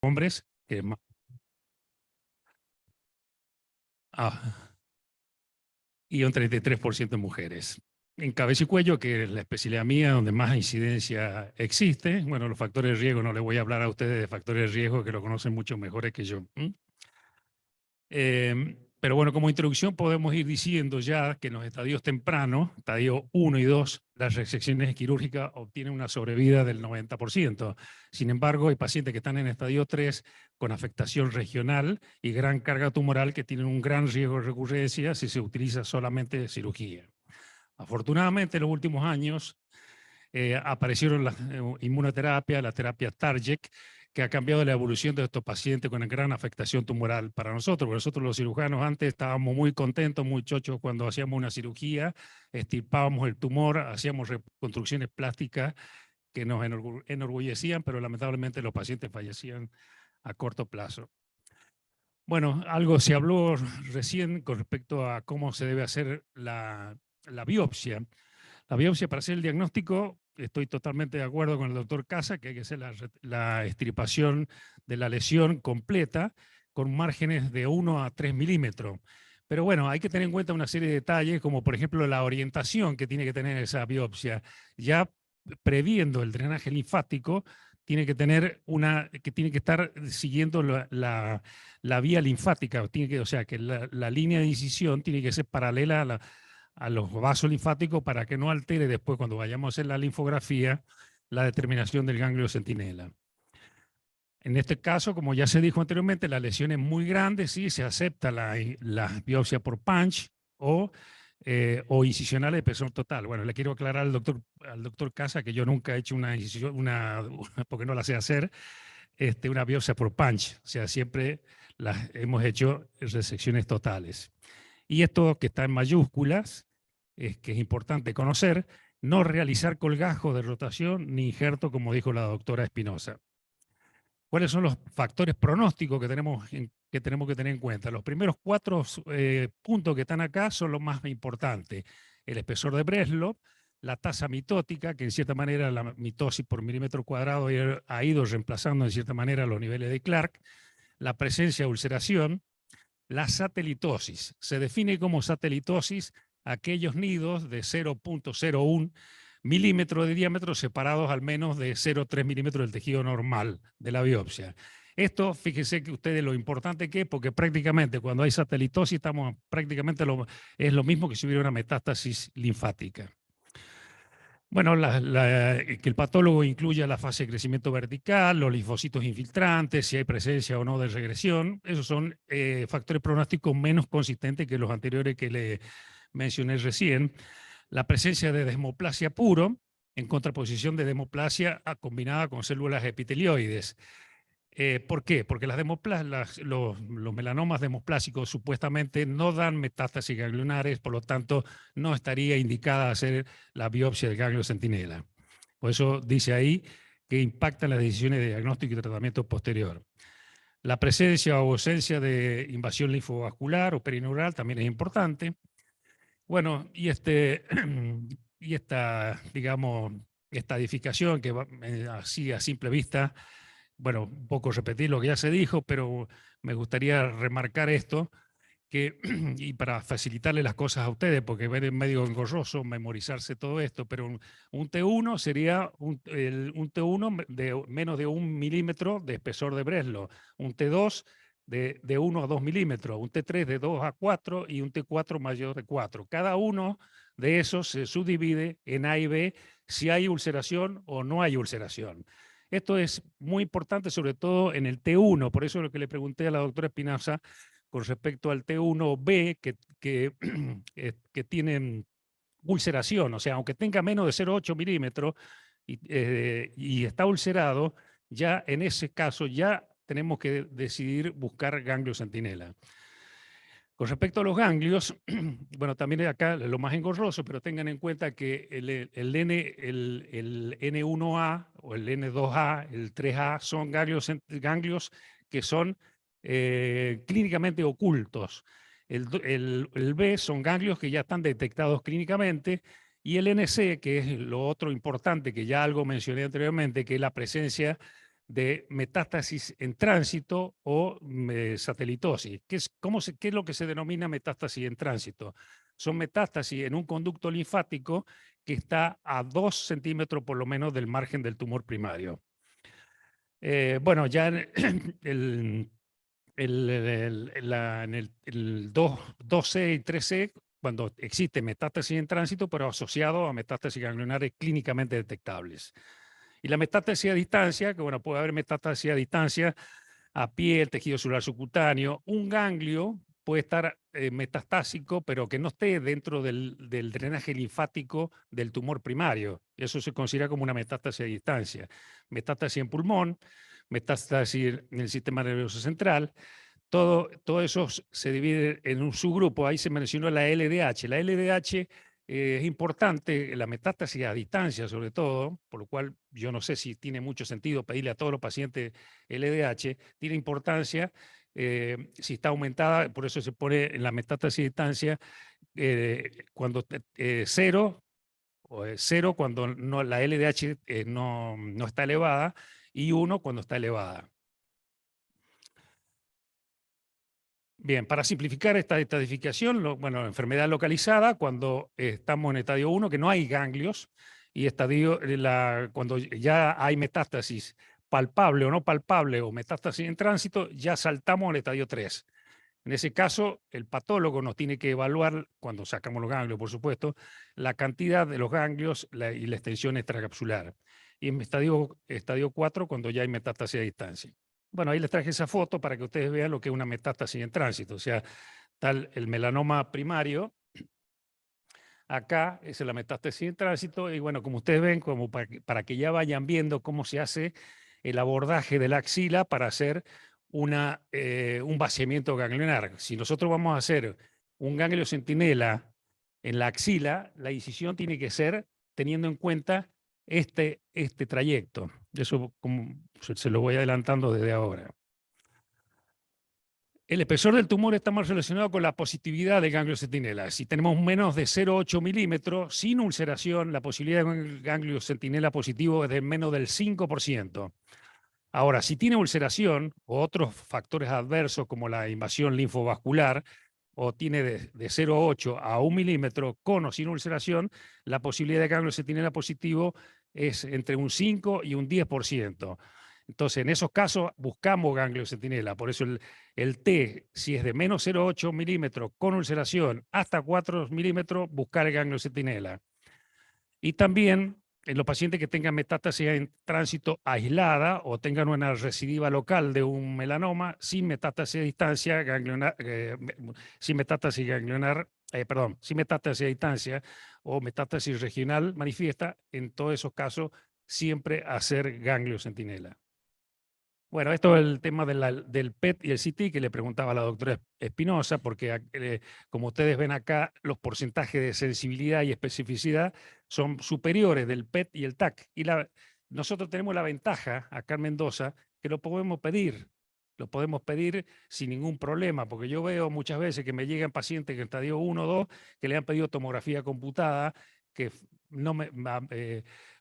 hombres, ah, y un 33% de mujeres. En cabeza y cuello, que es la especialidad mía, donde más incidencia existe, bueno, los factores de riesgo, no les voy a hablar a ustedes de factores de riesgo que lo conocen mucho mejores que yo. Pero bueno, como introducción podemos ir diciendo ya que en los estadios tempranos, estadio 1 y 2, las resecciones quirúrgicas obtienen una sobrevida del 90%. Sin embargo, hay pacientes que están en estadio 3 con afectación regional y gran carga tumoral que tienen un gran riesgo de recurrencia si se utiliza solamente cirugía. Afortunadamente, en los últimos años aparecieron la inmunoterapia, la terapia TARGET, que ha cambiado la evolución de estos pacientes con una gran afectación tumoral para nosotros. Porque nosotros los cirujanos antes estábamos muy contentos, muy chochos cuando hacíamos una cirugía, extirpábamos el tumor, hacíamos reconstrucciones plásticas que nos enorgullecían, pero lamentablemente los pacientes fallecían a corto plazo. Bueno, algo se habló recién con respecto a cómo se debe hacer la biopsia. La biopsia para hacer el diagnóstico, estoy totalmente de acuerdo con el doctor Casa, que hay que hacer la extirpación de la lesión completa con márgenes de 1 a 3 milímetros. Pero bueno, hay que tener en cuenta una serie de detalles, como por ejemplo la orientación que tiene que tener esa biopsia. Ya previendo el drenaje linfático, tiene que tiene que estar siguiendo la vía linfática, o sea, que la línea de incisión tiene que ser paralela a los vasos linfáticos para que no altere después, cuando vayamos a hacer la linfografía, la determinación del ganglio centinela. En este caso, como ya se dijo anteriormente, la lesión es muy grande, sí, se acepta la biopsia por punch o incisional de espesor total. Bueno, le quiero aclarar al doctor Casa que yo nunca he hecho una incisión, porque no la sé hacer, una biopsia por punch. O sea, siempre hemos hecho resecciones totales. Y esto que está en mayúsculas, que es importante conocer, no realizar colgajo de rotación ni injerto, como dijo la doctora Espinosa. ¿Cuáles son los factores pronósticos que tenemos que tener en cuenta? Los primeros 4 puntos que están acá son los más importantes. El espesor de Breslov, la tasa mitótica, que en cierta manera la mitosis por milímetro cuadrado ha ido reemplazando en cierta manera los niveles de Clark, la presencia de ulceración, la satelitosis. Se define como satelitosis aquellos nidos de 0.01 milímetros de diámetro separados al menos de 0,3 milímetros del tejido normal de la biopsia. Esto, fíjense que ustedes lo importante que es, porque prácticamente cuando hay satelitosis es lo mismo que si hubiera una metástasis linfática. Bueno, que el patólogo incluya la fase de crecimiento vertical, los linfocitos infiltrantes, si hay presencia o no de regresión. Esos son factores pronósticos menos consistentes que los anteriores que le mencioné recién. La presencia de desmoplasia puro, en contraposición de desmoplasia combinada con células epitelioides. ¿Por qué? Porque los melanomas desmoplásicos supuestamente no dan metástasis ganglionares, por lo tanto no estaría indicada hacer la biopsia del ganglio centinela. Por eso dice ahí que impactan las decisiones de diagnóstico y tratamiento posterior. La presencia o ausencia de invasión linfovascular o perineural también es importante. Bueno, y digamos, esta edificación que así a simple vista, bueno, un poco repetir lo que ya se dijo, pero me gustaría remarcar esto, y para facilitarle las cosas a ustedes, porque es medio engorroso memorizarse todo esto, pero un T1 sería un T1 de menos de 1 milímetro de espesor de Breslow, un T2 de 1 a 2 milímetros, un T3 de 2 a 4 y un T4 mayor de 4. Cada uno de esos se subdivide en A y B si hay ulceración o no hay ulceración. Esto es muy importante, sobre todo en el T1, por eso es lo que le pregunté a la doctora Espinosa con respecto al T1B que tienen ulceración, o sea, aunque tenga menos de 0,8 milímetros y está ulcerado, ya en ese caso ya tenemos que decidir buscar ganglio centinela. Con respecto a los ganglios, bueno, también acá lo más engorroso, pero tengan en cuenta que el N1A o el N2A, el 3A, son ganglios que son clínicamente ocultos. El B son ganglios que ya están detectados clínicamente, y el NC, que es lo otro importante que ya algo mencioné anteriormente, que es la presencia de metástasis en tránsito o satelitosis. ¿Qué es lo que se denomina metástasis en tránsito? Son metástasis en un conducto linfático que está a 2 centímetros por lo menos del margen del tumor primario. Bueno, ya en el 2C y 3C, cuando existe metástasis en tránsito, pero asociado a metástasis ganglionares clínicamente detectables. Y la metástasis a distancia, que bueno, puede haber metástasis a distancia a piel, tejido celular subcutáneo, un ganglio puede estar metastásico, pero que no esté dentro del drenaje linfático del tumor primario. Eso se considera como una metástasis a distancia. Metástasis en pulmón, metástasis en el sistema nervioso central. Todo eso se divide en un subgrupo. Ahí se mencionó la LDH. La LDH es importante, la metástasis a distancia sobre todo, por lo cual yo no sé si tiene mucho sentido pedirle a todos los pacientes LDH, tiene importancia si está aumentada, por eso se pone en la metástasis a distancia cuando cero, o cero cuando no, la LDH no está elevada y 1 cuando está elevada. Bien, para simplificar esta estadificación, bueno, enfermedad localizada, cuando estamos en estadio 1, que no hay ganglios, y cuando ya hay metástasis palpable o no palpable o metástasis en tránsito, ya saltamos al estadio 3. En ese caso, el patólogo nos tiene que evaluar, cuando sacamos los ganglios, por supuesto, la cantidad de los ganglios y la extensión extracapsular. Y en estadio 4, cuando ya hay metástasis a distancia. Bueno, ahí les traje esa foto para que ustedes vean lo que es una metástasis en tránsito. O sea, tal el melanoma primario, acá es la metástasis en tránsito, y bueno, como ustedes ven, como para que ya vayan viendo cómo se hace el abordaje de la axila para hacer un vaciamiento ganglionar. Si nosotros vamos a hacer un ganglio centinela en la axila, la incisión tiene que ser teniendo en cuenta este trayecto. Eso se lo voy adelantando desde ahora. El espesor del tumor está más relacionado con la positividad del ganglio centinela. Si tenemos menos de 0,8 milímetros, sin ulceración, la posibilidad de un ganglio centinela positivo es de menos del 5%. Ahora, si tiene ulceración o otros factores adversos como la invasión linfovascular, o tiene de 0,8 a 1 milímetro con o sin ulceración, la posibilidad de ganglio centinela positivo es entre un 5 y un 10%. Entonces, en esos casos buscamos ganglio centinela. Por eso el T, si es de menos 0,8 milímetros con ulceración hasta 4 milímetros, buscar el ganglio centinela. Y también en los pacientes que tengan metástasis en tránsito aislada o tengan una recidiva local de un melanoma sin metástasis a distancia, sin metástasis ganglionar, sin metástasis a distancia o metástasis regional manifiesta, en todos esos casos siempre hacer ganglio centinela. Bueno, esto es el tema del PET y el CT que le preguntaba a la doctora Espinosa, porque como ustedes ven acá, los porcentajes de sensibilidad y especificidad son superiores del PET y el TAC. Y nosotros tenemos la ventaja acá en Mendoza que lo podemos pedir sin ningún problema, porque yo veo muchas veces que me llegan pacientes que en estadio 1 o 2 que le han pedido tomografía computada, que no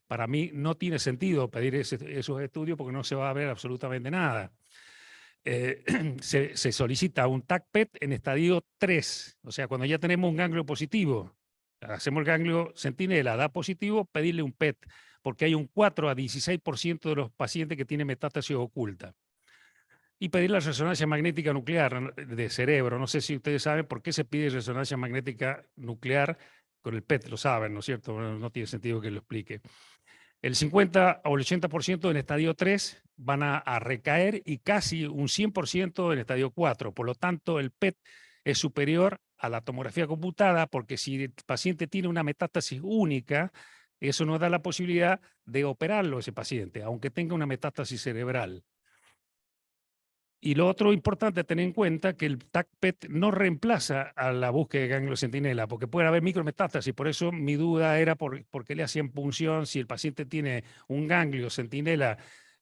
para mí no tiene sentido pedir esos estudios porque no se va a ver absolutamente nada. Se solicita un TAC-PET en estadio 3, o sea, cuando ya tenemos un ganglio positivo, hacemos el ganglio centinela, da positivo, pedirle un PET, porque hay un 4 a 16% de los pacientes que tienen metástasis oculta. Y pedir la resonancia magnética nuclear de cerebro. No sé si ustedes saben por qué se pide resonancia magnética nuclear con el PET, lo saben, ¿no es cierto? No tiene sentido que lo explique. El 50 o el 80% en estadio 3 van a recaer y casi un 100% en estadio 4. Por lo tanto, el PET es superior a la tomografía computada porque si el paciente tiene una metástasis única, eso nos da la posibilidad de operarlo ese paciente, aunque tenga una metástasis cerebral. Y lo otro importante a tener en cuenta que el TAC-PET no reemplaza a la búsqueda de ganglio centinela, porque puede haber micrometástasis. Por eso mi duda era por qué le hacían punción si el paciente tiene un ganglio centinela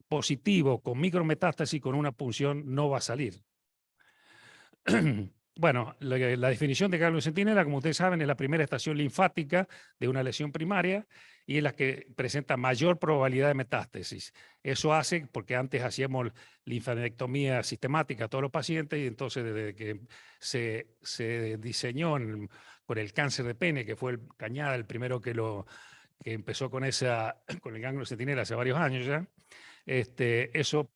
positivo con micrometástasis, con una punción no va a salir. Bueno, la definición de ganglio centinela, como ustedes saben, es la primera estación linfática de una lesión primaria y es la que presenta mayor probabilidad de metástasis. Eso hace, porque antes hacíamos linfadenectomía sistemática a todos los pacientes y entonces desde que se diseñó con el cáncer de pene, que fue el Cañada el primero que empezó con con el ganglio centinela hace varios años ya, eso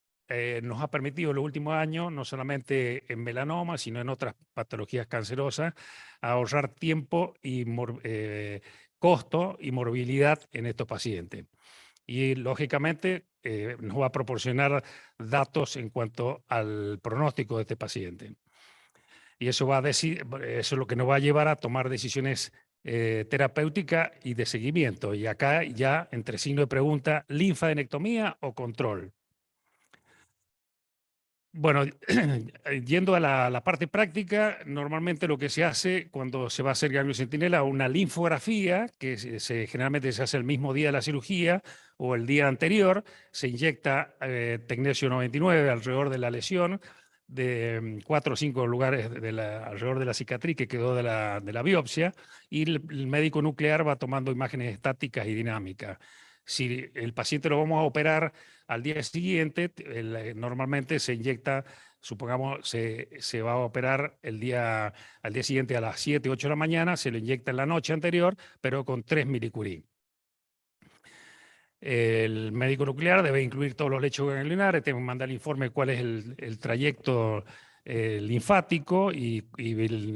nos ha permitido en los últimos años, no solamente en melanoma, sino en otras patologías cancerosas, ahorrar tiempo y costo y morbilidad en estos pacientes. Y lógicamente nos va a proporcionar datos en cuanto al pronóstico de este paciente. Y eso eso es lo que nos va a llevar a tomar decisiones terapéuticas y de seguimiento. Y acá ya entre signo de pregunta, linfadenectomía o control. Bueno, yendo a la parte práctica, normalmente lo que se hace cuando se va a hacer ganglio centinela, una linfografía, que generalmente se hace el mismo día de la cirugía o el día anterior, se inyecta tecnesio 99 alrededor de la lesión, de 4 o 5 lugares alrededor de la cicatriz que quedó de la biopsia, y el médico nuclear va tomando imágenes estáticas y dinámicas. Si el paciente lo vamos a operar al día siguiente, normalmente se inyecta, supongamos, se va a operar al día siguiente a las 7, 8 de la mañana, se lo inyecta en la noche anterior, pero con 3 milicurí. El médico nuclear debe incluir todos los lechos ganglionares, tenemos que mandar el informe de cuál es el trayecto linfático y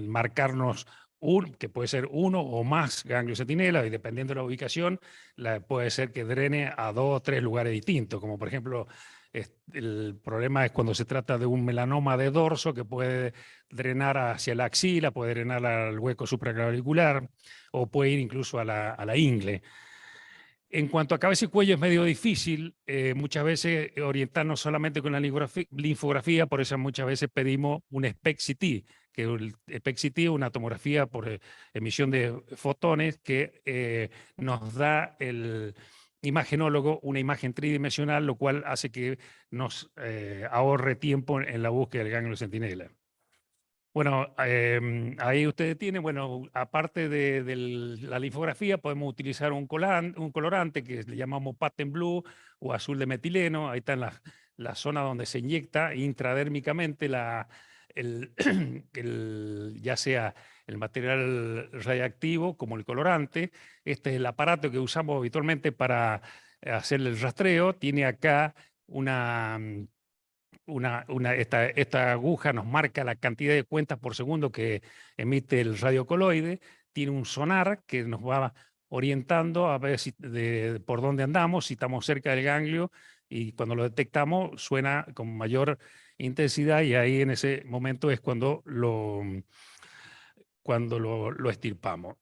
marcarnos que puede ser uno o más ganglios centinela, y dependiendo de la ubicación, puede ser que drene a 2 o 3 lugares distintos, como por ejemplo, el problema es cuando se trata de un melanoma de dorso que puede drenar hacia la axila, puede drenar al hueco supraclavicular o puede ir incluso a la ingle. En cuanto a cabeza y cuello es medio difícil muchas veces orientarnos solamente con la linfografía, por eso muchas veces pedimos un SPECT-CT, que el SPECT-CT es una tomografía por emisión de fotones que nos da el imagenólogo una imagen tridimensional, lo cual hace que nos ahorre tiempo en la búsqueda del ganglio centinela. Bueno, ahí ustedes tienen, bueno, aparte de la linfografía, podemos utilizar un colorante que le llamamos patent blue o azul de metileno. Ahí está en la zona donde se inyecta intradérmicamente ya sea el material radiactivo como el colorante. Este es el aparato que usamos habitualmente para hacer el rastreo. Tiene acá esta aguja nos marca la cantidad de cuentas por segundo que emite el radiocoloide, tiene un sonar que nos va orientando a ver por dónde andamos, si estamos cerca del ganglio, y cuando lo detectamos suena con mayor intensidad y ahí en ese momento es cuando lo extirpamos.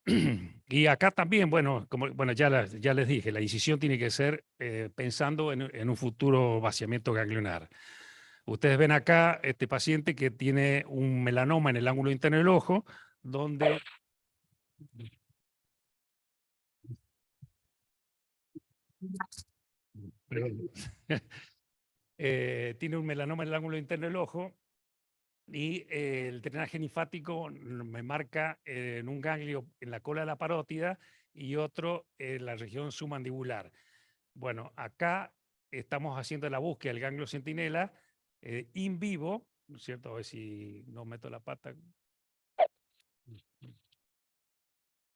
Y acá también, bueno, ya les dije, la incisión tiene que ser pensando en un futuro vaciamiento ganglionar. Ustedes ven acá este paciente que tiene un melanoma en el ángulo interno del ojo, donde tiene un melanoma en el ángulo interno del ojo y el drenaje linfático me marca en un ganglio en la cola de la parótida y otro en la región submandibular. Bueno, acá estamos haciendo la búsqueda del ganglio centinela in vivo, ¿no es cierto? A ver si no meto la pata.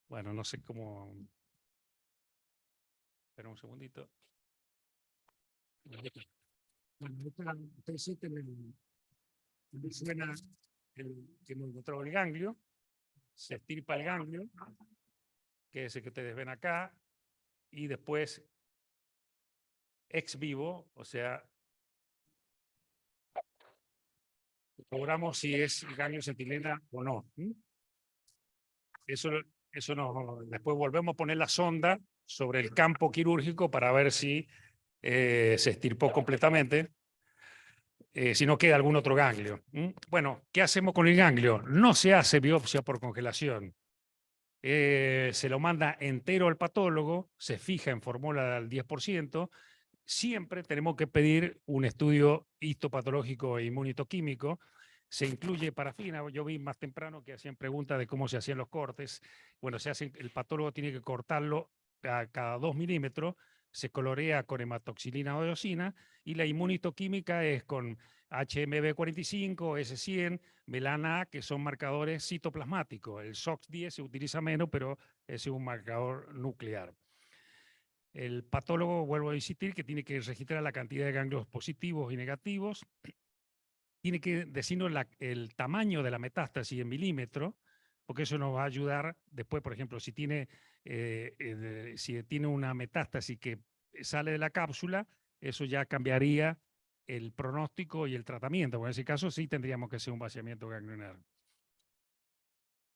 Bueno, no sé cómo. Espera un segundito. Bueno, ustedes sienten suena que hemos encontrado el ganglio, se estirpa el ganglio, que es el que ustedes ven acá, y después ex vivo, o sea, cobramos si es ganglio centinela o no. Eso después volvemos a poner la sonda sobre el campo quirúrgico para ver si se estirpó completamente, si no queda algún otro ganglio. Bueno, ¿qué hacemos con el ganglio? No se hace biopsia por congelación. Se lo manda entero al patólogo, se fija en fórmula al 10%. Siempre tenemos que pedir un estudio histopatológico e inmunitoquímico Se incluye parafina. Yo vi más temprano que hacían preguntas de cómo se hacían los cortes. Bueno, el patólogo tiene que cortarlo a cada 2 milímetros, se colorea con hematoxilina o eosina, y la inmunitoquímica es con HMB45, S100, melana A, que son marcadores citoplasmáticos. El SOX10 se utiliza menos, pero es un marcador nuclear. El patólogo, vuelvo a insistir, que tiene que registrar la cantidad de ganglios positivos y negativos, tiene que decirnos el tamaño de la metástasis en milímetros, porque eso nos va a ayudar después, por ejemplo, si tiene una metástasis que sale de la cápsula, eso ya cambiaría el pronóstico y el tratamiento. Bueno, en ese caso sí tendríamos que hacer un vaciamiento ganglionar.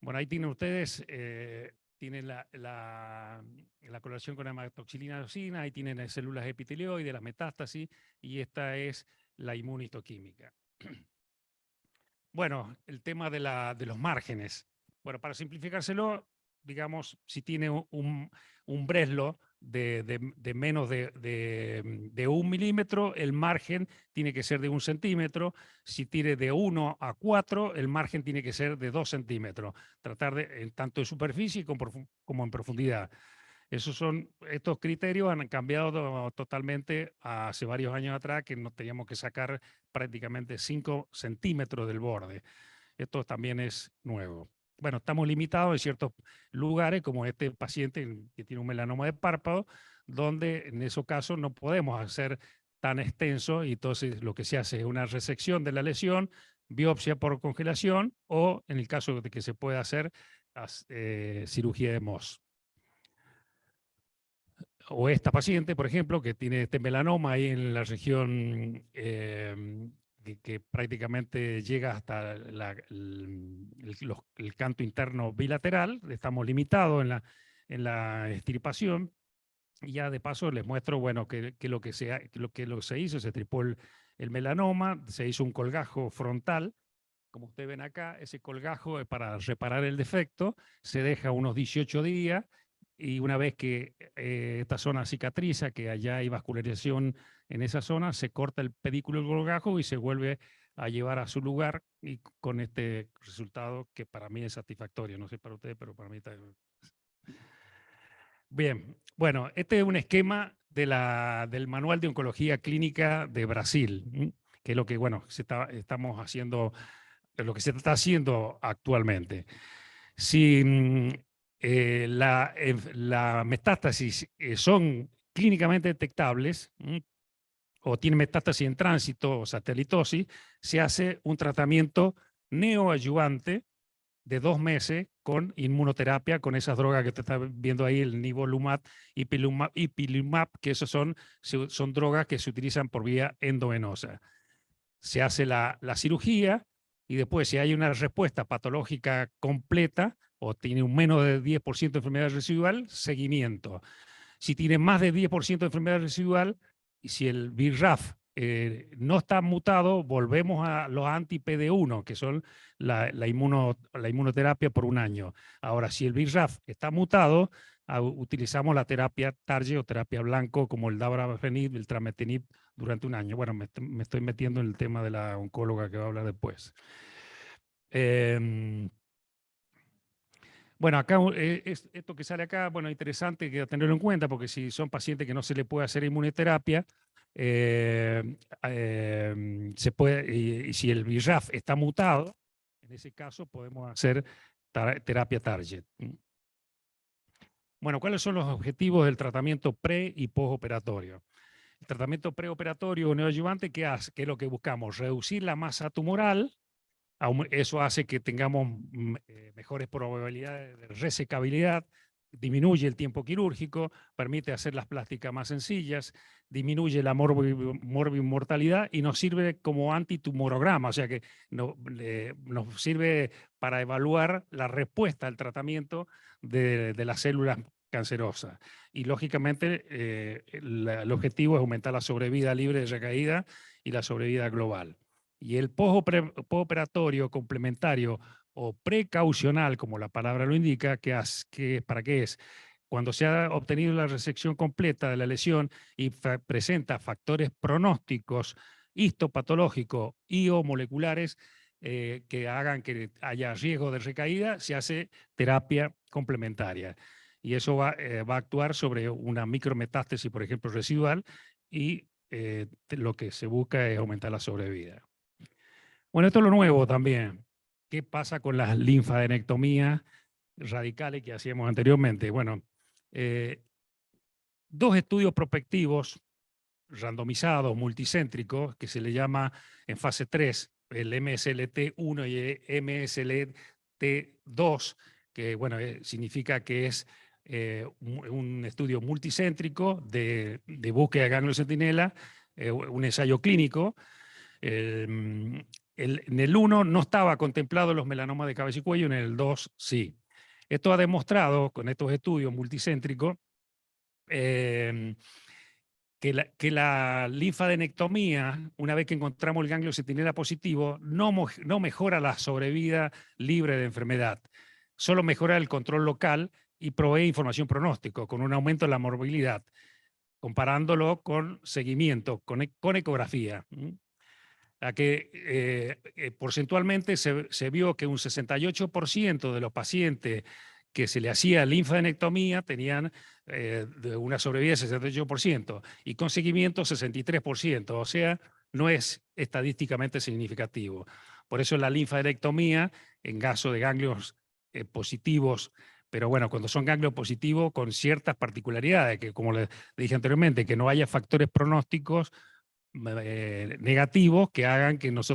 Bueno, ahí tienen ustedes, tienen la coloración con hematoxilina eosina, ahí tienen las células epitelioides, las metástasis, y esta es la inmunistoquímica. Bueno, el tema de los márgenes. Bueno, para simplificárselo, digamos, si tiene un Breslow de menos de 1 milímetro, el margen tiene que ser de 1 centímetro. Si tiene de 1 a 4, el margen tiene que ser de 2 centímetros. Tratar de, tanto en superficie como en profundidad. Estos criterios han cambiado totalmente hace varios años atrás, que nos teníamos que sacar prácticamente 5 centímetros del borde. Esto también es nuevo. Bueno, estamos limitados en ciertos lugares, como este paciente que tiene un melanoma de párpado, donde en esos casos no podemos hacer tan extenso, y entonces lo que se hace es una resección de la lesión, biopsia por congelación, o en el caso de que se pueda hacer, cirugía de Mohs. O esta paciente, por ejemplo, que tiene este melanoma ahí en la región que prácticamente llega hasta el canto interno bilateral. Estamos limitados en la extirpación. Y ya de paso les muestro, bueno, que lo que se hizo, se extirpó el melanoma, se hizo un colgajo frontal. Como ustedes ven acá, ese colgajo es para reparar el defecto, se deja unos 18 días, y una vez que esta zona cicatriza, que allá hay vascularización en esa zona, se corta el pedículo del colgajo y se vuelve a llevar a su lugar, y con este resultado que para mí es satisfactorio. No sé para ustedes, pero para mí está bien. Bueno, este es un esquema del Manual de Oncología Clínica de Brasil, que es lo que, bueno, estamos haciendo, lo que se está haciendo actualmente. Si la metástasis son clínicamente detectables, o tiene metástasis en tránsito o satelitosis, se hace un tratamiento neoadyuvante de 2 meses con inmunoterapia, con esas drogas que te está viendo ahí, el nivolumab y ipilimumab, que esos son drogas que se utilizan por vía endovenosa. Se hace la cirugía, y después, si hay una respuesta patológica completa o tiene un menos de 10% de enfermedad residual, seguimiento. Si tiene más de 10% de enfermedad residual, y si el BRAF no está mutado, volvemos a los anti-PD1, que son la inmunoterapia por 1 año. Ahora, si el BRAF está mutado, utilizamos la terapia TARGET o terapia blanco, como el dabrafenib, el trametinib, durante 1 año. Bueno, me estoy metiendo en el tema de la oncóloga que va a hablar después. Bueno, acá esto que sale acá, bueno, interesante que tenerlo en cuenta, porque si son pacientes que no se le puede hacer inmunoterapia, se puede, y si el BRAF está mutado, en ese caso podemos hacer terapia TARGET. Bueno, ¿cuáles son los objetivos del tratamiento pre y postoperatorio? El tratamiento preoperatorio neoadyuvante, ¿qué hace? ¿Qué es lo que buscamos? Reducir la masa tumoral. Eso hace que tengamos mejores probabilidades de resecabilidad, disminuye el tiempo quirúrgico, permite hacer las plásticas más sencillas, disminuye la morbimortalidad y nos sirve como antitumorograma, o sea que nos sirve para evaluar la respuesta al tratamiento de las células cancerosas. Y lógicamente el objetivo es aumentar la sobrevida libre de recaída y la sobrevida global. Y el postoperatorio complementario o precaucional, como la palabra lo indica, ¿para qué es? Cuando se ha obtenido la resección completa de la lesión y presenta factores pronósticos histopatológicos y o moleculares que hagan que haya riesgo de recaída, se hace terapia complementaria. Y eso va a actuar sobre una micrometástasis, por ejemplo, residual, y lo que se busca es aumentar la sobrevida. Bueno, esto es lo nuevo también. ¿Qué pasa con las linfadenectomías radicales que hacíamos anteriormente? Bueno, dos estudios prospectivos randomizados, multicéntricos, que se le llama en fase 3 el MSLT1 y MSLT2, que bueno, significa que es un estudio multicéntrico de búsqueda de ganglio centinela, un ensayo clínico. En el 1 no estaba contemplado los melanomas de cabeza y cuello, en el 2 sí. Esto ha demostrado con estos estudios multicéntricos que la linfadenectomía, una vez que encontramos el ganglio centinela positivo, no mejora la sobrevida libre de enfermedad, solo mejora el control local y provee información pronóstico, con un aumento de la morbilidad, comparándolo con seguimiento, con ecografía. A que porcentualmente se vio que un 68% de los pacientes que se le hacía linfadenectomía tenían una sobrevida de 68% y con seguimiento 63%, o sea, no es estadísticamente significativo. Por eso la linfadenectomía, en caso de ganglios positivos, pero bueno, cuando son ganglios positivos con ciertas particularidades, que como le dije anteriormente, que no haya factores pronósticos negativos que hagan que nos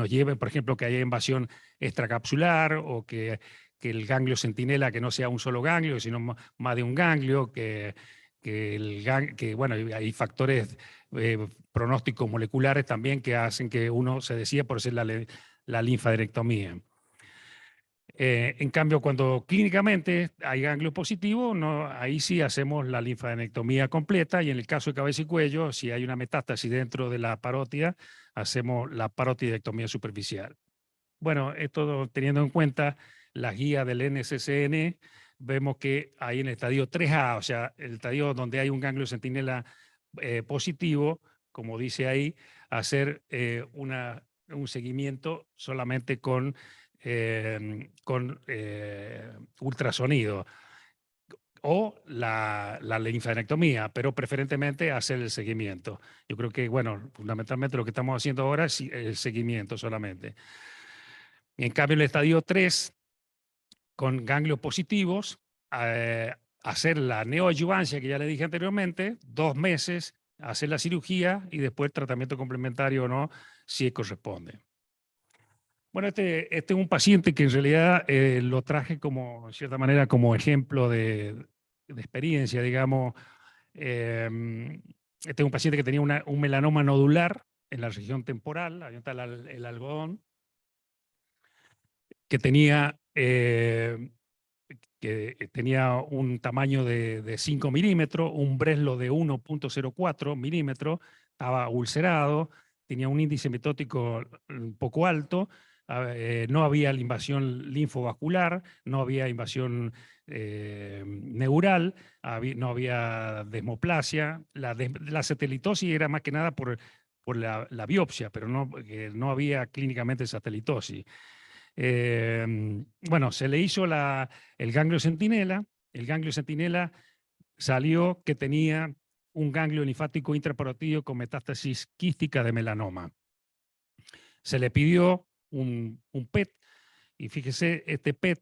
lleven, por ejemplo, que haya invasión extracapsular o que el ganglio centinela que no sea un solo ganglio, sino más de un ganglio, que bueno, hay factores pronósticos moleculares también que hacen que uno se decida por hacer la linfadenectomía. En cambio, cuando clínicamente hay ganglio positivo, no, ahí sí hacemos la linfadenectomía completa y en el caso de cabeza y cuello, si hay una metástasis dentro de la parótida, hacemos la parotidectomía superficial. Bueno, esto teniendo en cuenta la guía del NCCN, vemos que ahí en el estadio 3A, o sea, el estadio donde hay un ganglio centinela positivo, como dice ahí, hacer un seguimiento solamente con ultrasonido o la linfadenectomía, pero preferentemente hacer el seguimiento. Yo creo que, bueno, fundamentalmente lo que estamos haciendo ahora es el seguimiento solamente. En cambio, en el estadio 3, con ganglios positivos, hacer la neoadyuvancia que ya le dije anteriormente, 2 meses, hacer la cirugía y después tratamiento complementario o no, si corresponde. Bueno, este es un paciente que en realidad lo traje como, en cierta manera, como ejemplo de experiencia, digamos. Este es un paciente que tenía un melanoma nodular en la región temporal, ahí está el algodón, que tenía un tamaño de 5 milímetros, un Breslow de 1,04 milímetros, estaba ulcerado, tenía un índice mitótico un poco alto, no había invasión linfovascular, no había invasión neural, no había desmoplasia. La satelitosis era más que nada por la biopsia, pero no había clínicamente satelitosis. Bueno, se le hizo el ganglio centinela. El ganglio centinela salió que tenía un ganglio linfático intraparotídeo con metástasis quística de melanoma. Se le pidió un PET, y fíjese, este PET,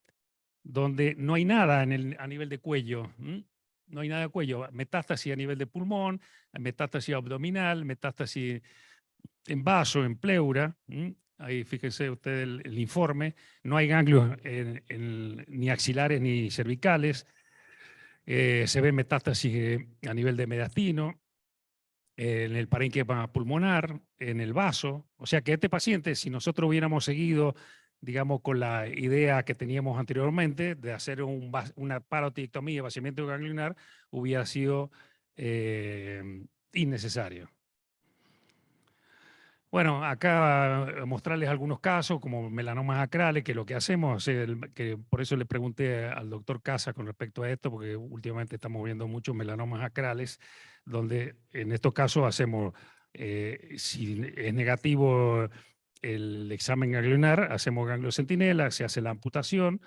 donde no hay nada a nivel de cuello, no hay nada de cuello, metástasis a nivel de pulmón, metástasis abdominal, metástasis en vaso, en pleura. Ahí fíjese usted el informe. No hay ganglios ni axilares ni cervicales. Se ven metástasis a nivel de mediastino, en el parénquima pulmonar, en el vaso. O sea que este paciente, si nosotros hubiéramos seguido, digamos, con la idea que teníamos anteriormente de hacer una parotidectomía, vaciamiento ganglionar, hubiera sido innecesario. Bueno, acá mostrarles algunos casos como melanomas acrales, que lo que hacemos, que por eso le pregunté al doctor Casa con respecto a esto, porque últimamente estamos viendo muchos melanomas acrales, donde en estos casos hacemos, si es negativo el examen ganglionar, hacemos ganglio centinela, se hace la amputación,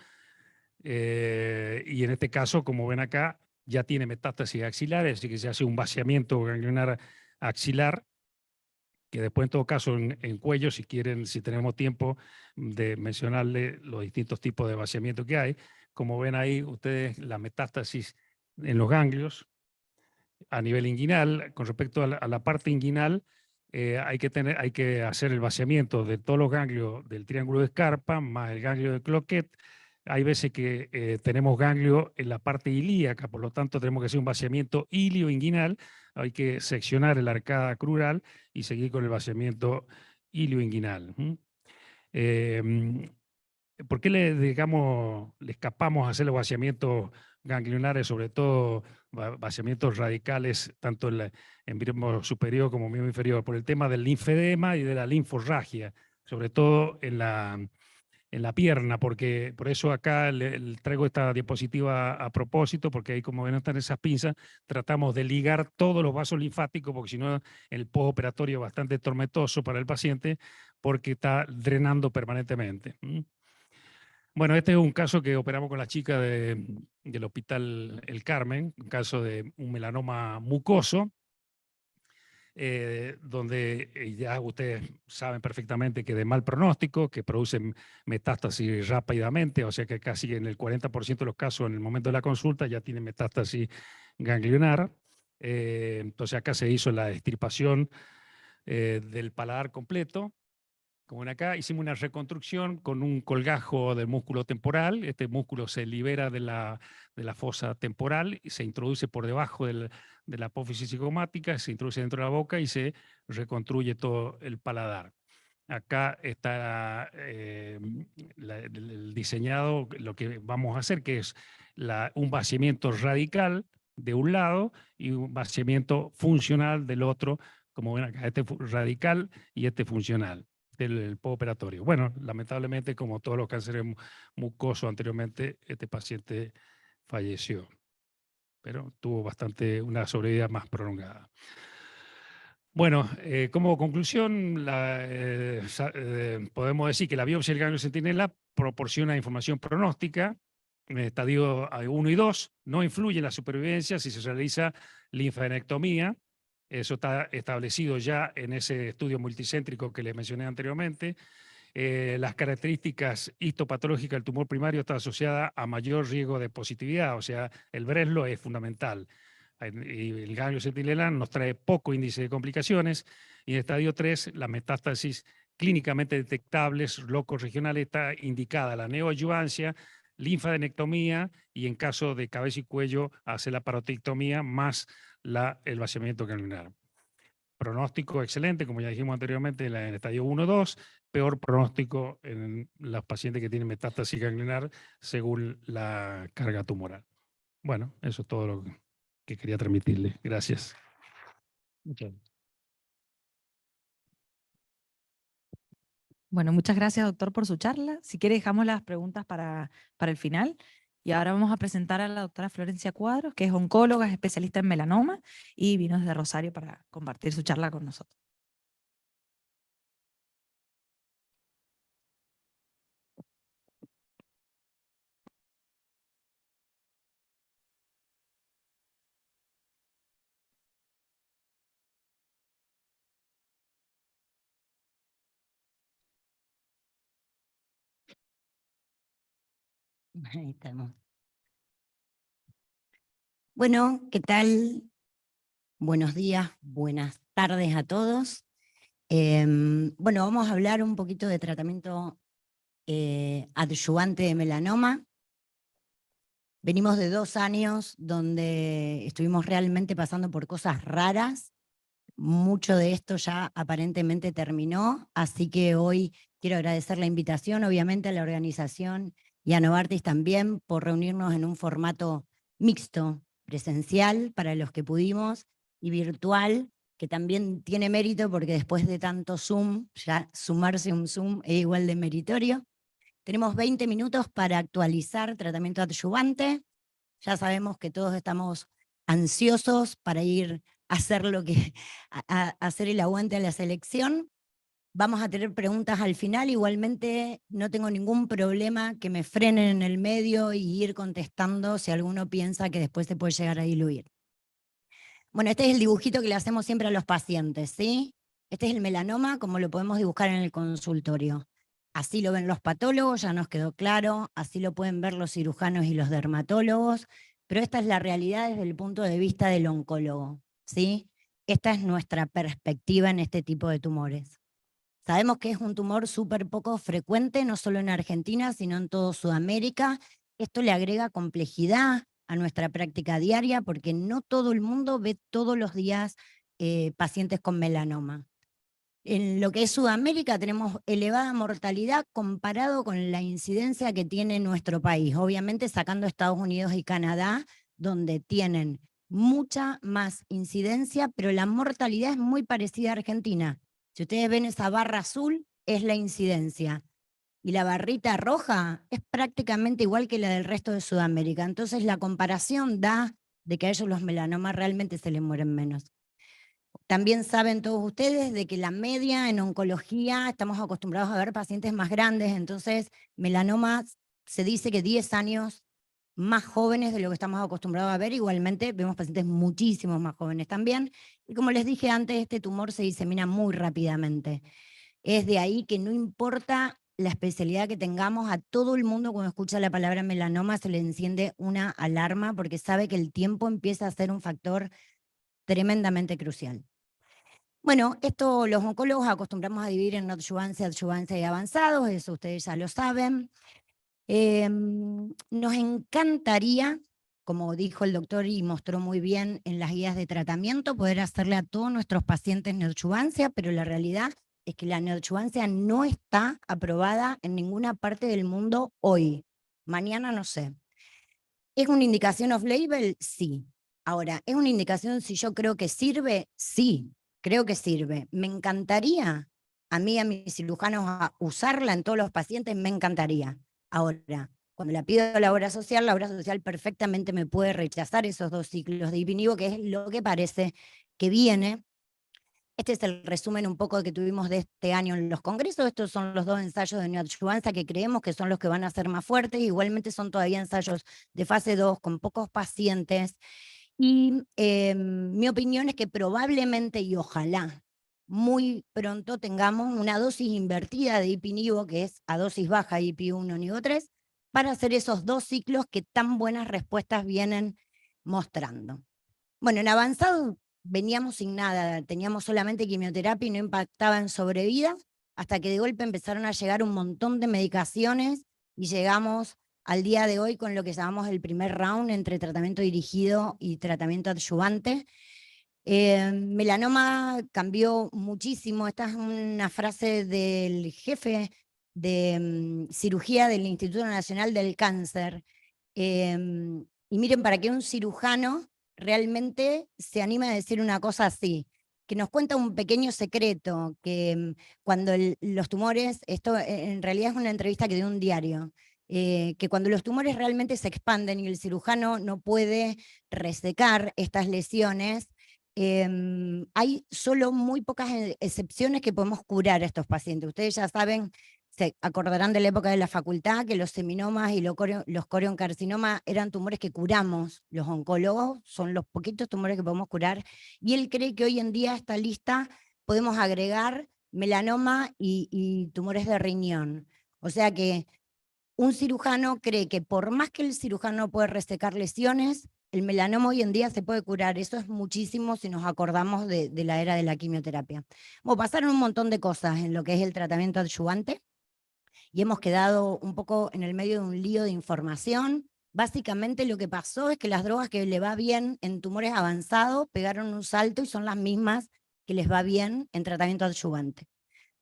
y en este caso, como ven acá, ya tiene metástasis axilares, así que se hace un vaciamiento ganglionar axilar, que después en todo caso en cuello, si quieren, si tenemos tiempo de mencionarle los distintos tipos de vaciamiento que hay. Como ven ahí ustedes, la metástasis en los ganglios a nivel inguinal. Con respecto a la parte inguinal, hay que hacer el vaciamiento de todos los ganglios del triángulo de Scarpa más el ganglio de Cloquet. Hay veces que tenemos ganglio en la parte ilíaca, por lo tanto tenemos que hacer un vaciamiento ilioinguinal. Hay que seccionar la arcada crural y seguir con el vaciamiento ilioinguinal. ¿Por qué le escapamos a hacer los vaciamientos ganglionares, sobre todo vaciamientos radicales, tanto en miembro superior como miembro inferior? Por el tema del linfedema y de la linforragia, sobre todo en la pierna, porque por eso acá traigo esta diapositiva a propósito, porque ahí, como ven, están esas pinzas, tratamos de ligar todos los vasos linfáticos, porque si no el postoperatorio es bastante tormentoso para el paciente, porque está drenando permanentemente. Bueno, este es un caso que operamos con la chica del Hospital El Carmen, un caso de un melanoma mucoso, donde ya ustedes saben perfectamente que de mal pronóstico, que producen metástasis rápidamente, o sea que casi en el 40% de los casos en el momento de la consulta ya tienen metástasis ganglionar. Entonces acá se hizo la extirpación del paladar completo. Como en acá, hicimos una reconstrucción con un colgajo del músculo temporal. Este músculo se libera de la fosa temporal y se introduce por debajo de la apófisis cigomática, se introduce dentro de la boca y se reconstruye todo el paladar. Acá está el diseñado, lo que vamos a hacer, que es un vaciamiento radical de un lado y un vaciamiento funcional del otro, como ven acá, este radical y este funcional del postoperatorio. Bueno, lamentablemente, como todos los cánceres mucosos anteriormente, este paciente falleció, pero tuvo una sobrevida más prolongada. Bueno, como conclusión, podemos decir que la biopsia del ganglio centinela proporciona información pronóstica en el estadio 1 y 2, no influye en la supervivencia si se realiza linfadenectomía. Eso está establecido ya en ese estudio multicéntrico que les mencioné anteriormente. Las características histopatológicas del tumor primario están asociadas a mayor riesgo de positividad, o sea, el Breslow es fundamental. Y el ganglio centinela nos trae poco índice de complicaciones. Y en estadio 3, la metástasis clínicamente detectables locos regionales está indicada la neoadyuvancia, linfadenectomía y en caso de cabeza y cuello hace la parotectomía más el vaciamiento ganglionar. Pronóstico excelente, como ya dijimos anteriormente, en el estadio 1-2, peor pronóstico en los pacientes que tienen metástasis ganglionar según la carga tumoral. Bueno, eso es todo lo que quería transmitirle. Gracias. Muchas gracias. Bueno, muchas gracias, doctor, por su charla. Si quiere, dejamos las preguntas para el final. Y ahora vamos a presentar a la doctora Florencia Cuadros, que es oncóloga, es especialista en melanoma y vino desde Rosario para compartir su charla con nosotros. Ahí estamos. Bueno, ¿qué tal? Buenos días, buenas tardes a todos. Bueno, vamos a hablar un poquito de tratamiento adyuvante de melanoma. Venimos de 2 años donde estuvimos realmente pasando por cosas raras. Mucho de esto ya aparentemente terminó, así que hoy quiero agradecer la invitación, obviamente, a la organización y a Novartis también por reunirnos en un formato mixto, presencial para los que pudimos y virtual, que también tiene mérito porque después de tanto Zoom, ya sumarse un Zoom es igual de meritorio. Tenemos 20 minutos para actualizar tratamiento adyuvante. Ya sabemos que todos estamos ansiosos para ir a hacer hacer el aguante a la selección. Vamos a tener preguntas al final, igualmente no tengo ningún problema que me frenen en el medio y ir contestando si alguno piensa que después se puede llegar a diluir. Bueno, este es el dibujito que le hacemos siempre a los pacientes, ¿sí? Este es el melanoma, como lo podemos dibujar en el consultorio. Así lo ven los patólogos, ya nos quedó claro, así lo pueden ver los cirujanos y los dermatólogos, pero esta es la realidad desde el punto de vista del oncólogo, ¿sí? Esta es nuestra perspectiva en este tipo de tumores. Sabemos que es un tumor súper poco frecuente, no solo en Argentina, sino en toda Sudamérica. Esto le agrega complejidad a nuestra práctica diaria porque no todo el mundo ve todos los días pacientes con melanoma. En lo que es Sudamérica tenemos elevada mortalidad comparado con la incidencia que tiene nuestro país, obviamente sacando Estados Unidos y Canadá, donde tienen mucha más incidencia, pero la mortalidad es muy parecida a Argentina. Si ustedes ven esa barra azul, es la incidencia. Y la barrita roja es prácticamente igual que la del resto de Sudamérica. Entonces la comparación da de que a ellos los melanomas realmente se les mueren menos. También saben todos ustedes de que la media en oncología estamos acostumbrados a ver pacientes más grandes, entonces melanomas se dice que 10 años más jóvenes de lo que estamos acostumbrados a ver, igualmente vemos pacientes muchísimos más jóvenes también, y como les dije antes, este tumor se disemina muy rápidamente. Es de ahí que no importa la especialidad que tengamos, a todo el mundo cuando escucha la palabra melanoma se le enciende una alarma porque sabe que el tiempo empieza a ser un factor tremendamente crucial. Bueno, esto los oncólogos acostumbramos a dividir en adyuvancia, adyuvancia y avanzados, eso ustedes ya lo saben. Nos encantaría, como dijo el doctor y mostró muy bien en las guías de tratamiento, poder hacerle a todos nuestros pacientes neoadyuvancia, pero la realidad es que la neoadyuvancia no está aprobada en ninguna parte del mundo hoy. Mañana no sé. ¿Es una indicación off-label? Sí. Ahora, ¿es una indicación si yo creo que sirve? Sí, creo que sirve. ¿Me encantaría a mí, a mis cirujanos, a usarla en todos los pacientes? Me encantaría. Ahora, cuando la pido a la obra social perfectamente me puede rechazar esos 2 ciclos de Ipi/Nivo, que es lo que parece que viene. Este es el resumen un poco que tuvimos de este año en los congresos. Estos son los 2 ensayos de neoadyuvancia que creemos que son los que van a ser más fuertes. Igualmente son todavía ensayos de fase 2 con pocos pacientes. Y mi opinión es que probablemente y ojalá muy pronto tengamos una dosis invertida de Ipi/Nivo, que es a dosis baja Ipi1, Nivo 3, para hacer esos 2 ciclos que tan buenas respuestas vienen mostrando. Bueno, en avanzado veníamos sin nada, teníamos solamente quimioterapia y no impactaba en sobrevida, hasta que de golpe empezaron a llegar un montón de medicaciones y llegamos al día de hoy con lo que llamamos el primer round entre tratamiento dirigido y tratamiento adyuvante. Melanoma cambió muchísimo, esta es una frase del jefe de cirugía del Instituto Nacional del Cáncer. Y miren, para que un cirujano realmente se anima a decir una cosa así, que nos cuenta un pequeño secreto, que cuando los tumores, esto en realidad es una entrevista que dio un diario, que cuando los tumores realmente se expanden y el cirujano no puede resecar estas lesiones, hay solo muy pocas excepciones que podemos curar a estos pacientes. Ustedes ya saben, se acordarán de la época de la facultad, que los seminomas y los corioncarcinomas eran tumores que curamos los oncólogos, son los poquitos tumores que podemos curar, y él cree que hoy en día a esta lista podemos agregar melanoma y tumores de riñón. O sea que un cirujano cree que por más que el cirujano puede resecar lesiones, el melanoma hoy en día se puede curar. Eso es muchísimo si nos acordamos de la era de la quimioterapia. Bueno, pasaron un montón de cosas en lo que es el tratamiento adyuvante y hemos quedado un poco en el medio de un lío de información. Básicamente lo que pasó es que las drogas que le va bien en tumores avanzados pegaron un salto y son las mismas que les va bien en tratamiento adyuvante.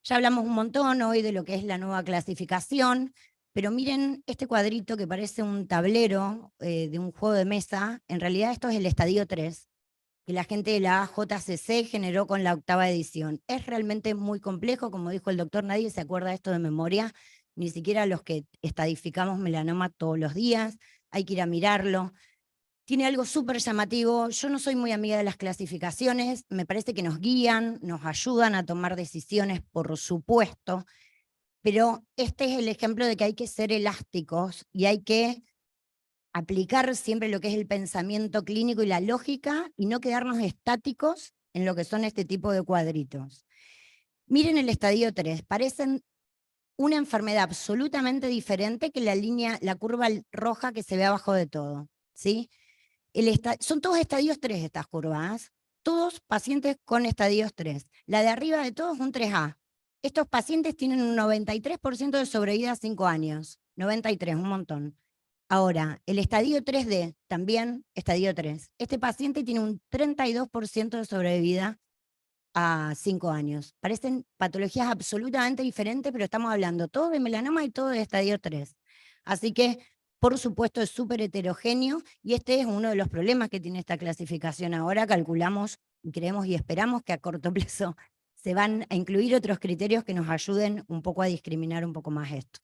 Ya hablamos un montón hoy de lo que es la nueva clasificación, pero miren este cuadrito que parece un tablero de un juego de mesa. En realidad esto es el estadio 3, que la gente de la JCC generó con la 8ª edición. Es realmente muy complejo, como dijo el doctor, nadie se acuerda de esto de memoria, ni siquiera los que estadificamos melanoma todos los días, hay que ir a mirarlo. tiene algo súper llamativo. Yo no soy muy amiga de las clasificaciones, me parece que nos guían, nos ayudan a tomar decisiones, por supuesto, pero este es el ejemplo de que hay que ser elásticos y hay que aplicar siempre lo que es el pensamiento clínico y la lógica y no quedarnos estáticos en lo que son este tipo de cuadritos. Miren el estadio 3, parecen una enfermedad absolutamente diferente que la curva roja que se ve abajo de todo, ¿sí? Son todos estadios 3 estas curvas, todos pacientes con estadios 3. La de arriba de todos un 3A. Estos pacientes tienen un 93% de sobrevida a 5 años. 93, un montón. Ahora, el estadio 3D, también estadio 3. Este paciente tiene un 32% de sobrevida a 5 años. Parecen patologías absolutamente diferentes, pero estamos hablando todo de melanoma y todo de estadio 3. Así que, por supuesto, es súper heterogéneo y este es uno de los problemas que tiene esta clasificación ahora. Calculamos, creemos y esperamos que a corto plazo se van a incluir otros criterios que nos ayuden un poco a discriminar un poco más esto.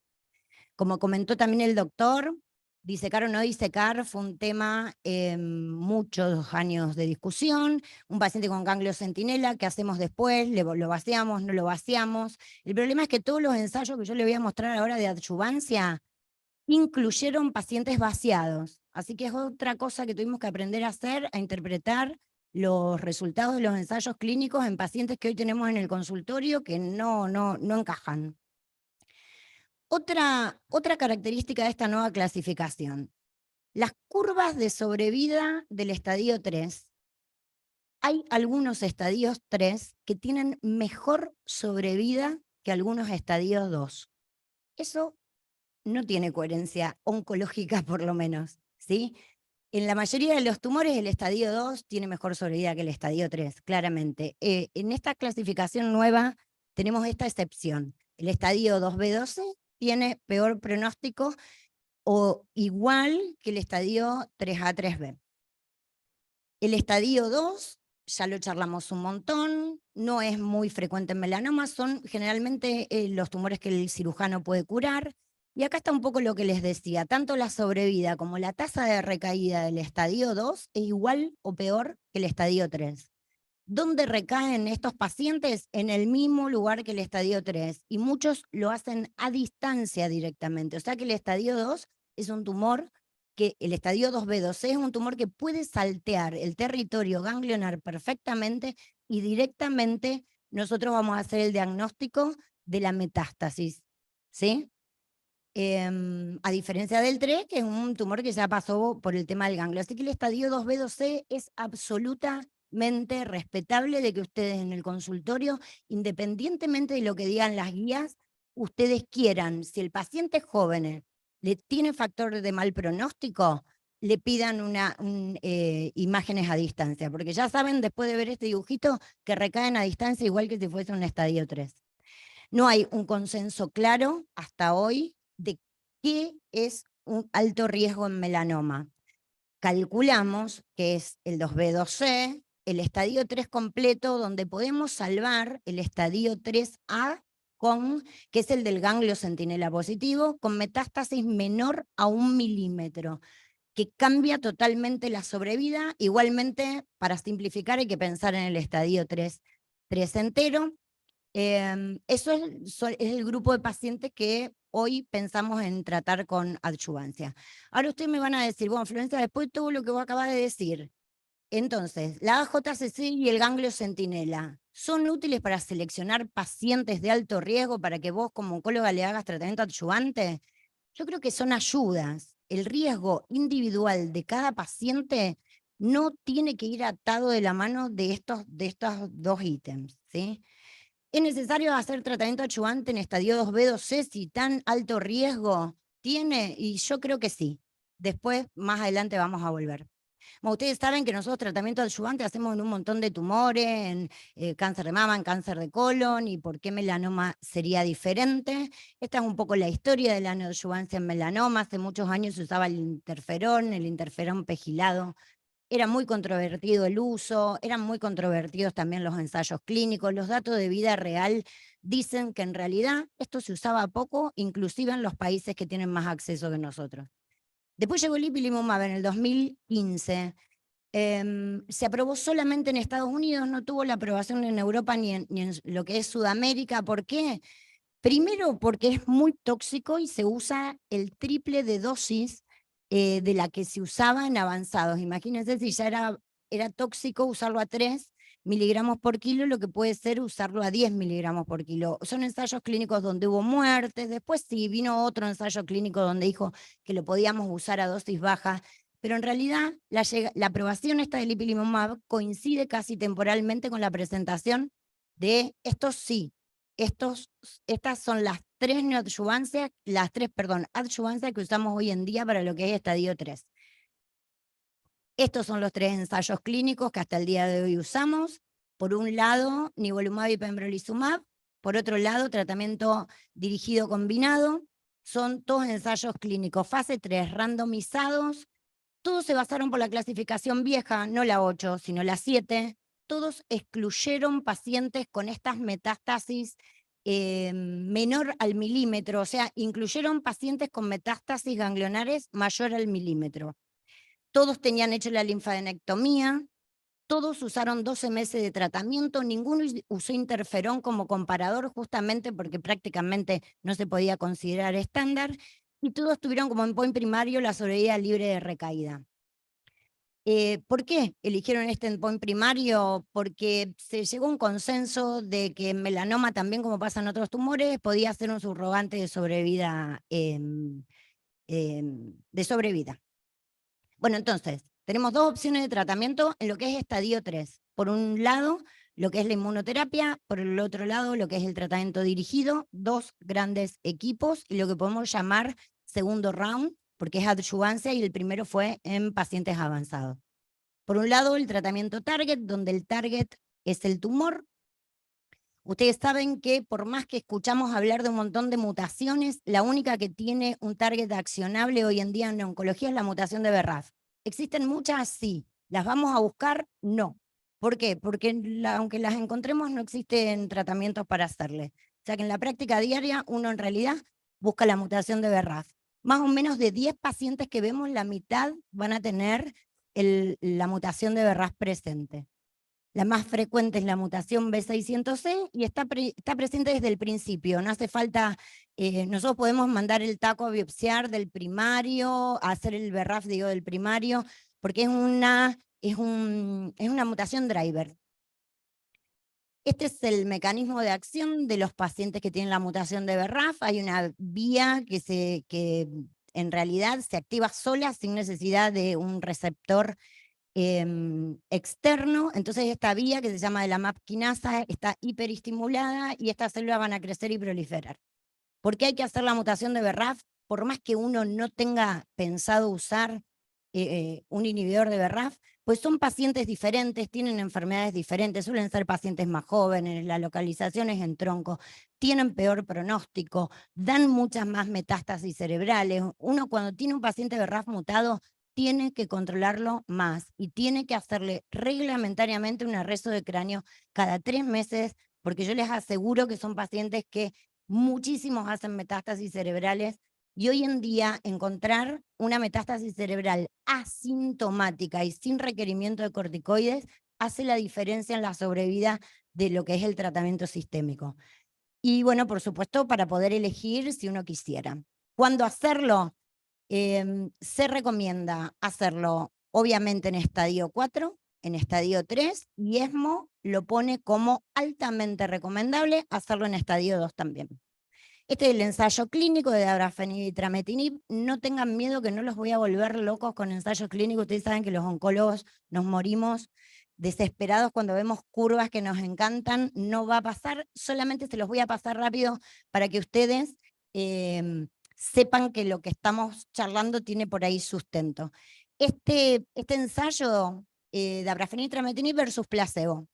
Como comentó también el doctor, disecar o no disecar fue un tema muchos años de discusión. Un paciente con ganglio centinela, ¿qué hacemos después? ¿Lo vaciamos? ¿No lo vaciamos? El problema es que todos los ensayos que yo le voy a mostrar ahora de adyuvancia incluyeron pacientes vaciados. Así que es otra cosa que tuvimos que aprender a hacer, a interpretar los resultados de los ensayos clínicos en pacientes que hoy tenemos en el consultorio que no encajan. Otra característica de esta nueva clasificación, las curvas de sobrevida del estadio 3. Hay algunos estadios 3 que tienen mejor sobrevida que algunos estadios 2. Eso no tiene coherencia oncológica, por lo menos, ¿sí? En la mayoría de los tumores, el estadio 2 tiene mejor sobrevida que el estadio 3, claramente. En esta clasificación nueva tenemos esta excepción. El estadio 2B12 tiene peor pronóstico o igual que el estadio 3A3B. El estadio 2, ya lo charlamos un montón, no es muy frecuente en melanoma, son generalmente los tumores que el cirujano puede curar. Y acá está un poco lo que les decía, tanto la sobrevida como la tasa de recaída del estadio 2 es igual o peor que el estadio 3. ¿Dónde recaen estos pacientes? En el mismo lugar que el estadio 3, y muchos lo hacen a distancia directamente. O sea que el estadio 2 es un tumor que, el estadio 2B12 es un tumor que puede saltear el territorio ganglionar perfectamente y directamente nosotros vamos a hacer el diagnóstico de la metástasis, ¿sí? A diferencia del 3, que es un tumor que ya pasó por el tema del ganglio. Así que el estadio 2B12 es absolutamente respetable de que ustedes en el consultorio, independientemente de lo que digan las guías, ustedes quieran, si el paciente es joven, le tiene factor de mal pronóstico, le pidan imágenes a distancia, porque ya saben, después de ver este dibujito, que recaen a distancia igual que si fuese un estadio 3. No hay un consenso claro hasta hoy de qué es un alto riesgo en melanoma. Calculamos que es el 2B2C, el estadio 3 completo, donde podemos salvar el estadio 3A, que es el del ganglio centinela positivo, con metástasis menor a 1 milímetro, que cambia totalmente la sobrevida. Igualmente, para simplificar, hay que pensar en el estadio 3 entero. Eso es el grupo de pacientes que hoy pensamos en tratar con adyuvancia. Ahora ustedes me van a decir, bueno, Florencia, después de todo lo que vos acabas de decir, entonces, la AJCC y el ganglio centinela, ¿son útiles para seleccionar pacientes de alto riesgo para que vos como oncóloga le hagas tratamiento adyuvante? Yo creo que son ayudas. El riesgo individual de cada paciente no tiene que ir atado de la mano de estos dos ítems, ¿sí? ¿Es necesario hacer tratamiento adyuvante en estadio 2B2C si tan alto riesgo tiene? Y yo creo que sí. Después, más adelante, vamos a volver. Bueno, ustedes saben que nosotros tratamiento adyuvante hacemos en un montón de tumores, en cáncer de mama, en cáncer de colon, y por qué melanoma sería diferente. Esta es un poco la historia de la neoadyuvancia en melanoma. Hace muchos años se usaba el interferón pegilado. Era muy controvertido el uso, eran muy controvertidos también los ensayos clínicos. Los datos de vida real dicen que en realidad esto se usaba poco, inclusive en los países que tienen más acceso que nosotros. Después llegó el ipilimumab en el 2015. Se aprobó solamente en Estados Unidos, no tuvo la aprobación en Europa ni en lo que es Sudamérica. ¿Por qué? Primero porque es muy tóxico y se usa el triple de dosis de la que se usaba en avanzados. Imagínense si ya era tóxico usarlo a 3 miligramos por kilo, lo que puede ser usarlo a 10 miligramos por kilo. Son ensayos clínicos donde hubo muertes, después sí vino otro ensayo clínico donde dijo que lo podíamos usar a dosis bajas, pero en realidad la aprobación esta del ipilimumab coincide casi temporalmente con la presentación de estos sí. Estas son las tres neoadyuvancias, adyuvancias que usamos hoy en día para lo que es estadio 3. Estos son los 3 ensayos clínicos que hasta el día de hoy usamos. Por un lado, nivolumab y pembrolizumab. Por otro lado, tratamiento dirigido combinado. Son todos ensayos clínicos, fase 3, randomizados. Todos se basaron por la clasificación vieja, no la 8, sino la 7. Todos excluyeron pacientes con estas metástasis menor al milímetro, o sea, incluyeron pacientes con metástasis ganglionares mayor al milímetro. Todos tenían hecho la linfadenectomía, todos usaron 12 meses de tratamiento, ninguno usó interferón como comparador justamente porque prácticamente no se podía considerar estándar, y todos tuvieron como endpoint primario la sobrevida libre de recaída. ¿Por qué eligieron este endpoint primario? Porque se llegó a un consenso de que en melanoma, también como pasa en otros tumores, podía ser un subrogante de sobrevida. Bueno, entonces, tenemos 2 opciones de tratamiento en lo que es estadio 3. Por un lado, lo que es la inmunoterapia, por el otro lado, lo que es el tratamiento dirigido, 2 grandes equipos, y lo que podemos llamar segundo round, porque es adyuvancia y el primero fue en pacientes avanzados. Por un lado, el tratamiento target, donde el target es el tumor. Ustedes saben que por más que escuchamos hablar de un montón de mutaciones, la única que tiene un target accionable hoy en día en oncología es la mutación de BRAF. ¿Existen muchas? Sí. ¿Las vamos a buscar? No. ¿Por qué? Porque aunque las encontremos, no existen tratamientos para hacerle. O sea que en la práctica diaria, uno en realidad busca la mutación de BRAF. Más o menos de 10 pacientes que vemos, la mitad van a tener la mutación de BRAF presente. La más frecuente es la mutación B600C y está presente desde el principio. No hace falta, nosotros podemos mandar el taco a biopsiar del primario, a hacer el BRAF, del primario, porque es una mutación driver. Este es el mecanismo de acción de los pacientes que tienen la mutación de BRAF. Hay una vía que en realidad se activa sola sin necesidad de un receptor externo. Entonces esta vía, que se llama de la MAP quinasa, está hiperestimulada y estas células van a crecer y proliferar. ¿Por qué hay que hacer la mutación de BRAF? Por más que uno no tenga pensado usar un inhibidor de BRAF, pues son pacientes diferentes, tienen enfermedades diferentes, suelen ser pacientes más jóvenes, la localización es en tronco, tienen peor pronóstico, dan muchas más metástasis cerebrales. Uno cuando tiene un paciente BRAF mutado, tiene que controlarlo más y tiene que hacerle reglamentariamente un arresto de cráneo cada 3 meses, porque yo les aseguro que son pacientes que muchísimos hacen metástasis cerebrales, y hoy en día encontrar una metástasis cerebral asintomática y sin requerimiento de corticoides hace la diferencia en la sobrevida de lo que es el tratamiento sistémico. Y bueno, por supuesto, para poder elegir si uno quisiera. ¿Cuándo hacerlo? Se recomienda hacerlo obviamente en estadio 4, en estadio 3, y ESMO lo pone como altamente recomendable hacerlo en estadio 2 también. Este es el ensayo clínico de dabrafenib y trametinib. No tengan miedo que no los voy a volver locos con ensayos clínicos. Ustedes saben que los oncólogos nos morimos desesperados cuando vemos curvas que nos encantan. No va a pasar, solamente se los voy a pasar rápido para que ustedes sepan que lo que estamos charlando tiene por ahí sustento. Este ensayo de dabrafenib y trametinib versus placebo.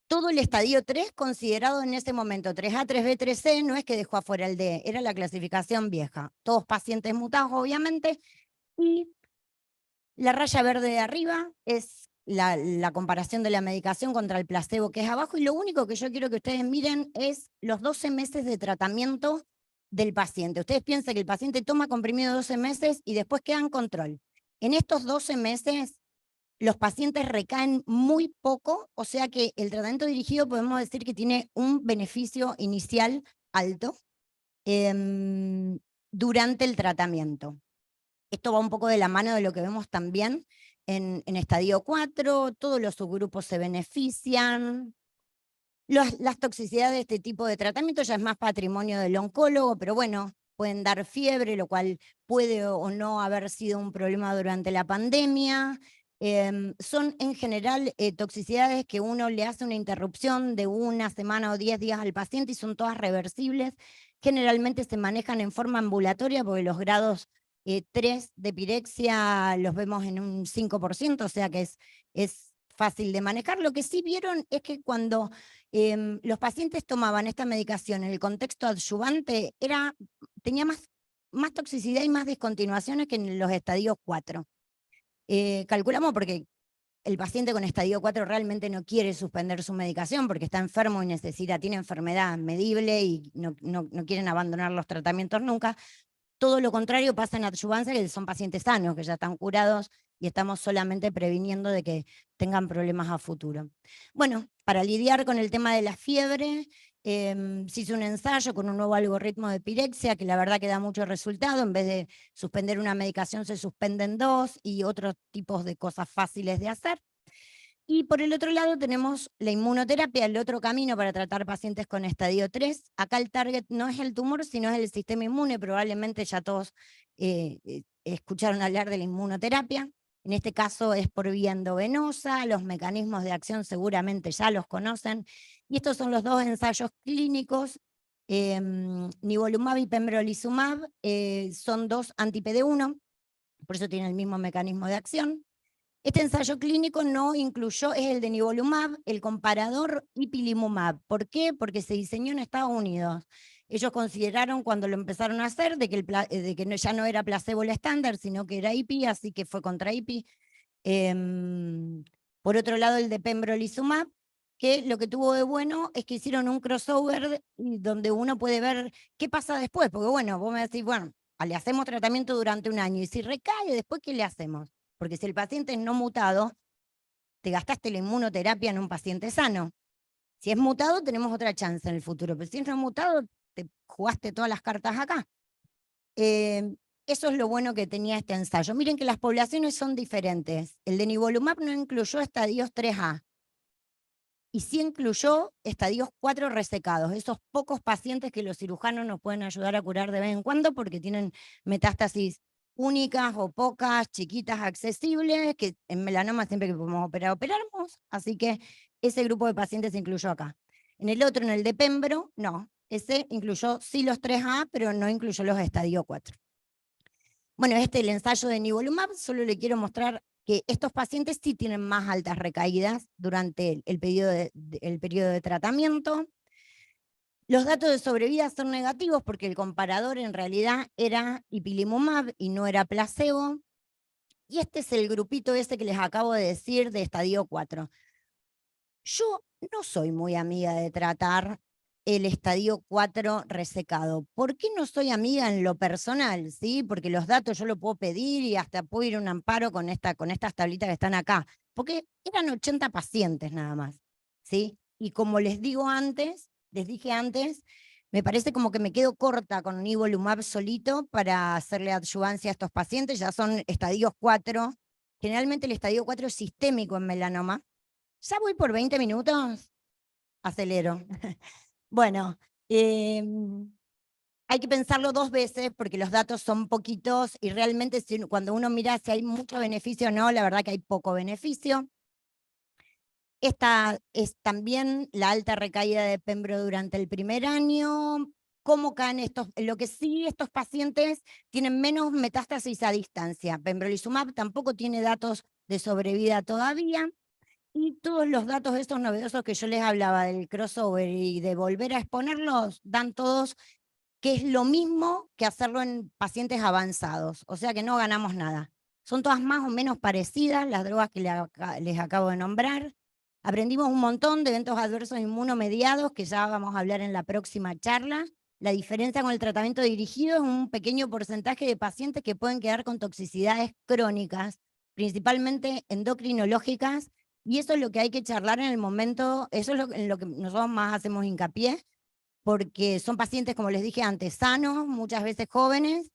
Todo el estadio 3 considerado en ese momento 3A, 3B, 3C, no es que dejó afuera el D, era la clasificación vieja. Todos pacientes mutados, obviamente, y la raya verde de arriba es la comparación de la medicación contra el placebo que es abajo, y lo único que yo quiero que ustedes miren es los 12 meses de tratamiento del paciente. Ustedes piensan que el paciente toma comprimido 12 meses y después queda en control. En estos 12 meses, los pacientes recaen muy poco, o sea que el tratamiento dirigido podemos decir que tiene un beneficio inicial alto durante el tratamiento. Esto va un poco de la mano de lo que vemos también en estadio 4, todos los subgrupos se benefician. Las toxicidades de este tipo de tratamiento ya es más patrimonio del oncólogo, pero bueno, pueden dar fiebre, lo cual puede o no haber sido un problema durante la pandemia. Son en general toxicidades que uno le hace una interrupción de 1 semana o 10 días al paciente y son todas reversibles. Generalmente se manejan en forma ambulatoria porque los grados 3 de pirexia los vemos en un 5%, o sea que es fácil de manejar. Lo que sí vieron es que cuando los pacientes tomaban esta medicación en el contexto adyuvante, tenía más toxicidad y más discontinuaciones que en los estadios 4. Calculamos porque el paciente con estadio 4 realmente no quiere suspender su medicación porque está enfermo y tiene enfermedad medible y no quieren abandonar los tratamientos nunca. Todo lo contrario pasa en adyuvancia, que son pacientes sanos, que ya están curados y estamos solamente previniendo de que tengan problemas a futuro. Bueno, para lidiar con el tema de la fiebre, se hizo un ensayo con un nuevo algoritmo de pirexia que la verdad que da mucho resultado. En vez de suspender una medicación, se suspenden 2 y otros tipos de cosas fáciles de hacer. Y por el otro lado tenemos la inmunoterapia, el otro camino para tratar pacientes con estadio 3. Acá el target no es el tumor, sino es el sistema inmune. Probablemente ya todos escucharon hablar de la inmunoterapia. En este caso es por vía endovenosa, los mecanismos de acción seguramente ya los conocen. Y estos son los 2 ensayos clínicos. Nivolumab y pembrolizumab son 2 anti-PD1, por eso tienen el mismo mecanismo de acción. Este ensayo clínico no incluyó, es el de nivolumab, el comparador ipilimumab. ¿Por qué? Porque se diseñó en Estados Unidos. Ellos consideraron cuando lo empezaron a hacer de que ya no era placebo el estándar, sino que era IPI, así que fue contra IPI. Por otro lado, el de pembrolizumab, que lo que tuvo de bueno es que hicieron un crossover donde uno puede ver qué pasa después. Porque bueno, vos me decís, bueno, le hacemos tratamiento durante 1 año y si recae, ¿después qué le hacemos? Porque si el paciente es no mutado, te gastaste la inmunoterapia en un paciente sano. Si es mutado, tenemos otra chance en el futuro, pero si es no mutado, te jugaste todas las cartas acá. Eso es lo bueno que tenía este ensayo. Miren que las poblaciones son diferentes. El de nivolumab no incluyó estadios 3A y sí incluyó estadios 4 resecados, esos pocos pacientes que los cirujanos nos pueden ayudar a curar de vez en cuando porque tienen metástasis únicas o pocas, chiquitas, accesibles, que en melanoma siempre que podemos operar, operamos, así que ese grupo de pacientes se incluyó acá. En el otro, en el de Pembro, no, ese incluyó sí los 3A, pero no incluyó los estadio 4. Bueno, el ensayo de nivolumab, solo le quiero mostrar que estos pacientes sí tienen más altas recaídas durante el periodo de tratamiento. Los datos de sobrevida son negativos porque el comparador en realidad era ipilimumab y no era placebo. Y este es el grupito ese que les acabo de decir de estadio 4. Yo no soy muy amiga de tratar el estadio 4 resecado. ¿Por qué no soy amiga en lo personal? ¿Sí? Porque los datos yo lo puedo pedir y hasta puedo ir a un amparo con estas tablitas que están acá. Porque eran 80 pacientes nada más. ¿Sí? Y como les dije antes, me parece como que me quedo corta con nivolumab solito para hacerle adyuvancia a estos pacientes. Ya son estadios 4. Generalmente el estadio 4 es sistémico en melanoma. ¿Ya voy por 20 minutos? Acelero. Bueno, hay que pensarlo 2 veces porque los datos son poquitos y realmente cuando uno mira si hay mucho beneficio o no, la verdad que hay poco beneficio. Esta es también la alta recaída de Pembro durante el primer año. ¿Cómo caen estos? Lo que sí, estos pacientes tienen menos metástasis a distancia. Pembrolizumab tampoco tiene datos de sobrevida todavía. Y todos los datos estos novedosos que yo les hablaba del crossover y de volver a exponerlos, dan todos que es lo mismo que hacerlo en pacientes avanzados. O sea que no ganamos nada. Son todas más o menos parecidas las drogas que les acabo de nombrar. Aprendimos un montón de eventos adversos inmunomediados que ya vamos a hablar en la próxima charla. La diferencia con el tratamiento dirigido es un pequeño porcentaje de pacientes que pueden quedar con toxicidades crónicas, principalmente endocrinológicas, y eso es lo que hay que charlar en el momento, eso es en lo que nosotros más hacemos hincapié, porque son pacientes, como les dije antes, sanos, muchas veces jóvenes,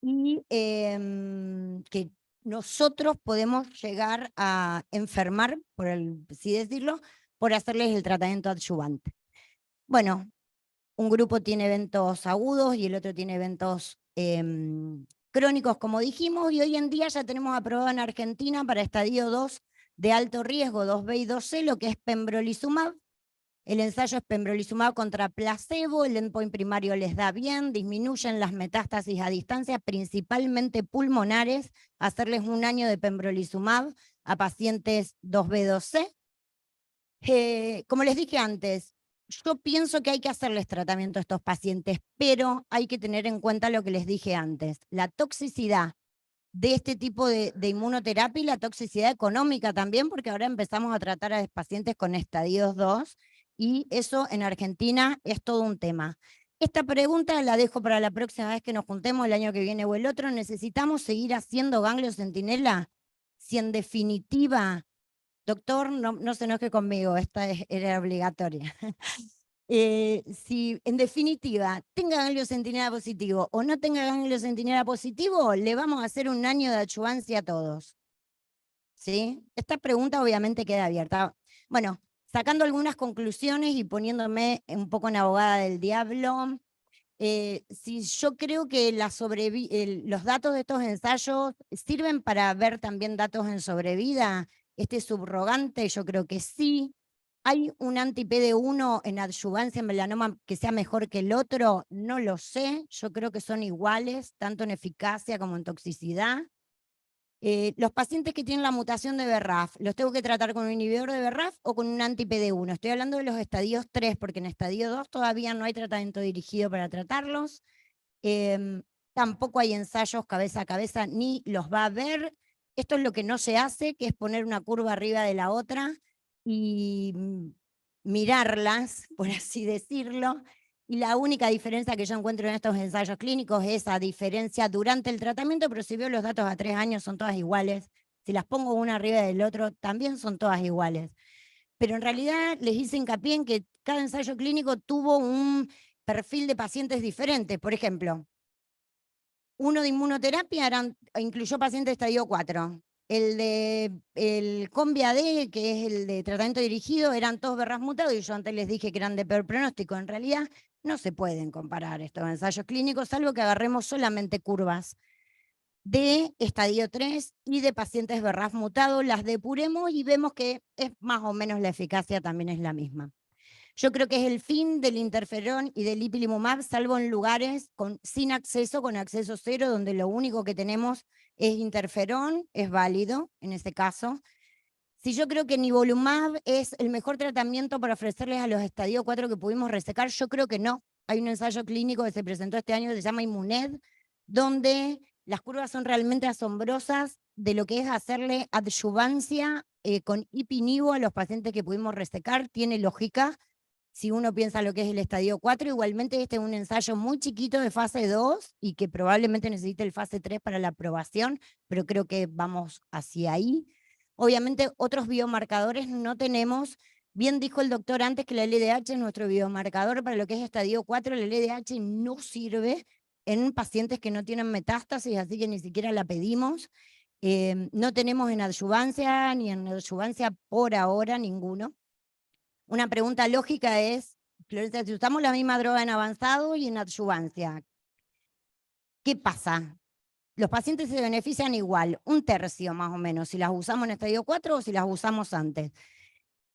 y que nosotros podemos llegar a enfermar, por así decirlo, por hacerles el tratamiento adyuvante. Bueno, un grupo tiene eventos agudos y el otro tiene eventos crónicos, como dijimos, y hoy en día ya tenemos aprobado en Argentina para estadio 2 de alto riesgo, 2B y 2C, lo que es pembrolizumab. El ensayo es pembrolizumab contra placebo, el endpoint primario les da bien, disminuyen las metástasis a distancia, principalmente pulmonares, hacerles un año de pembrolizumab a pacientes 2B, 2C. Como les dije antes, yo pienso que hay que hacerles tratamiento a estos pacientes, pero hay que tener en cuenta lo que les dije antes, la toxicidad de este tipo de inmunoterapia y la toxicidad económica también, porque ahora empezamos a tratar a pacientes con estadios 2 y eso en Argentina es todo un tema. Esta pregunta la dejo para la próxima vez que nos juntemos el año que viene o el otro. ¿Necesitamos seguir haciendo ganglio centinela? Si en definitiva, doctor, no se enoje conmigo, esta era obligatoria. Si en definitiva tenga ganglio centinela positivo o no tenga ganglio centinela positivo, le vamos a hacer un año de adyuvancia a todos. ¿Sí? Esta pregunta obviamente queda abierta. Bueno, sacando algunas conclusiones y poniéndome un poco en abogada del diablo, si yo creo que los datos de estos ensayos sirven para ver también datos en sobrevida, este subrogante, yo creo que sí. ¿Hay un anti-PD1 en adyuvancia en melanoma que sea mejor que el otro? No lo sé, yo creo que son iguales, tanto en eficacia como en toxicidad. Los pacientes que tienen la mutación de BRAF, ¿los tengo que tratar con un inhibidor de BRAF o con un anti-PD1? Estoy hablando de los estadios 3, porque en estadio 2 todavía no hay tratamiento dirigido para tratarlos. Tampoco hay ensayos cabeza a cabeza, ni los va a haber. Esto es lo que no se hace, que es poner una curva arriba de la otra y mirarlas, por así decirlo. Y la única diferencia que yo encuentro en estos ensayos clínicos es esa diferencia durante el tratamiento, pero si veo los datos a 3 años son todas iguales. Si las pongo una arriba del otro, también son todas iguales. Pero en realidad les hice hincapié en que cada ensayo clínico tuvo un perfil de pacientes diferentes. Por ejemplo, uno de inmunoterapia incluyó pacientes de estadio 4. El Combi-AD, que es el de tratamiento dirigido, eran todos BRAF mutados y yo antes les dije que eran de peor pronóstico. En realidad no se pueden comparar estos ensayos clínicos, salvo que agarremos solamente curvas de estadio 3 y de pacientes BRAF mutados, las depuremos y vemos que es más o menos la eficacia también es la misma. Yo creo que es el fin del interferón y del ipilimumab, salvo en lugares sin acceso, con acceso cero, donde lo único que tenemos es interferón, es válido en ese caso. Si yo creo que nivolumab es el mejor tratamiento para ofrecerles a los estadio 4 que pudimos resecar, yo creo que no. Hay un ensayo clínico que se presentó este año que se llama Immuned, donde las curvas son realmente asombrosas de lo que es hacerle adyuvancia con ipinivo a los pacientes que pudimos resecar. Tiene lógica si uno piensa lo que es el estadio 4, igualmente este es un ensayo muy chiquito de fase 2 y que probablemente necesite el fase 3 para la aprobación, pero creo que vamos hacia ahí. Obviamente otros biomarcadores no tenemos. Bien dijo el doctor antes que la LDH es nuestro biomarcador para lo que es estadio 4, la LDH no sirve en pacientes que no tienen metástasis, así que ni siquiera la pedimos. No tenemos en adyuvancia ni en adyuvancia por ahora ninguno. Una pregunta lógica es, Florencia, si usamos la misma droga en avanzado y en adyuvancia, ¿qué pasa? Los pacientes se benefician igual, un tercio más o menos, si las usamos en estadio 4 o si las usamos antes.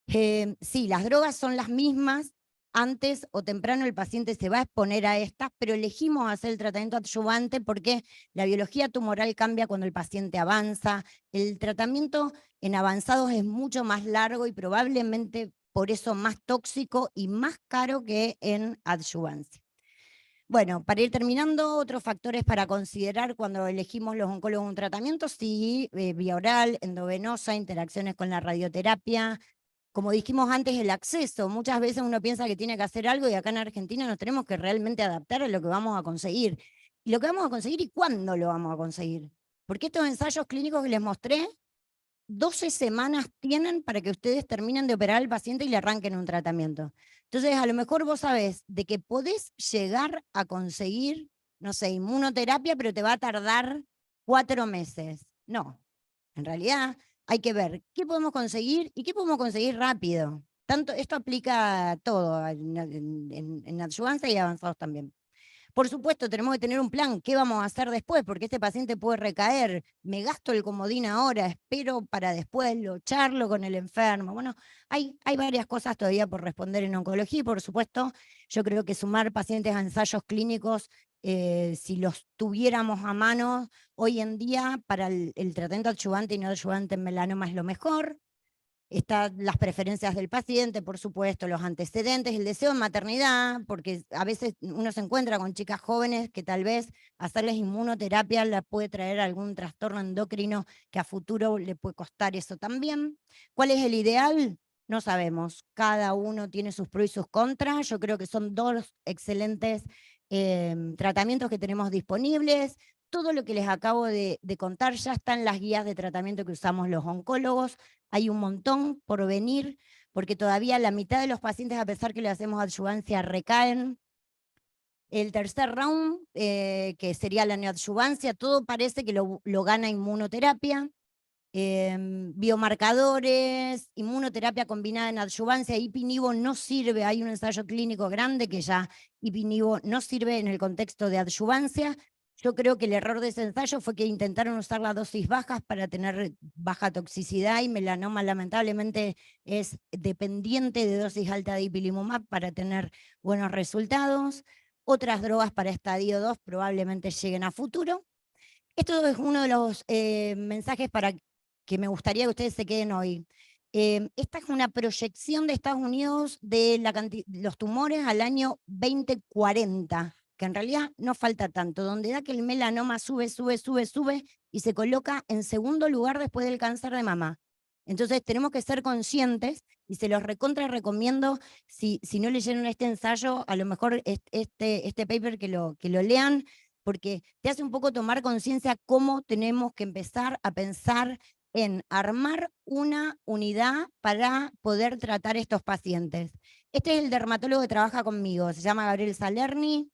Sí, las drogas son las mismas, antes o temprano el paciente se va a exponer a estas, pero elegimos hacer el tratamiento adyuvante porque la biología tumoral cambia cuando el paciente avanza. El tratamiento en avanzados es mucho más largo y probablemente por eso más tóxico y más caro que en adyuvancia. Bueno, para ir terminando, otros factores para considerar cuando elegimos los oncólogos un tratamiento, sí, vía oral, endovenosa, interacciones con la radioterapia, como dijimos antes, el acceso. Muchas veces uno piensa que tiene que hacer algo y acá en Argentina nos tenemos que realmente adaptar a lo que vamos a conseguir. Y lo que vamos a conseguir y cuándo lo vamos a conseguir. Porque estos ensayos clínicos que les mostré, 12 semanas tienen para que ustedes terminen de operar al paciente y le arranquen un tratamiento. Entonces, a lo mejor vos sabés de que podés llegar a conseguir, no sé, inmunoterapia, pero te va a tardar 4 meses. No, en realidad hay que ver qué podemos conseguir y qué podemos conseguir rápido. Esto aplica a todo, en adyuvancia y avanzados también. Por supuesto, tenemos que tener un plan. ¿Qué vamos a hacer después? Porque este paciente puede recaer. Me gasto el comodín ahora, espero para después, lo charlo con el enfermo. Bueno, hay varias cosas todavía por responder en oncología y, por supuesto, yo creo que sumar pacientes a ensayos clínicos, si los tuviéramos a mano hoy en día para el tratamiento adyuvante y no adyuvante en melanoma es lo mejor. Están las preferencias del paciente, por supuesto, los antecedentes, el deseo de maternidad, porque a veces uno se encuentra con chicas jóvenes que tal vez hacerles inmunoterapia le puede traer algún trastorno endocrino que a futuro le puede costar eso también. ¿Cuál es el ideal? No sabemos. Cada uno tiene sus pros y sus contras. Yo creo que son 2 excelentes tratamientos que tenemos disponibles. Todo lo que les acabo de contar ya está en las guías de tratamiento que usamos los oncólogos. Hay un montón por venir, porque todavía la mitad de los pacientes, a pesar que le hacemos adyuvancia, recaen. El tercer round, que sería la neoadyuvancia, todo parece que lo gana inmunoterapia. Biomarcadores, inmunoterapia combinada en adyuvancia, ipi-nivo no sirve, hay un ensayo clínico grande que ya ipi-nivo no sirve en el contexto de adyuvancia. Yo creo que el error de ese ensayo fue que intentaron usar las dosis bajas para tener baja toxicidad y melanoma lamentablemente es dependiente de dosis alta de ipilimumab para tener buenos resultados. Otras drogas para estadio 2 probablemente lleguen a futuro. Esto es uno de los mensajes para que me gustaría que ustedes se queden hoy. Esta es una proyección de Estados Unidos de los tumores al año 2040, que en realidad no falta tanto, donde da que el melanoma sube, sube, sube, sube y se coloca en segundo lugar después del cáncer de mama. Entonces tenemos que ser conscientes y se los recontra recomiendo, si no leyeron este ensayo, a lo mejor este paper que lo lean, porque te hace un poco tomar conciencia cómo tenemos que empezar a pensar en armar una unidad para poder tratar estos pacientes. Este es el dermatólogo que trabaja conmigo, se llama Gabriel Salerni.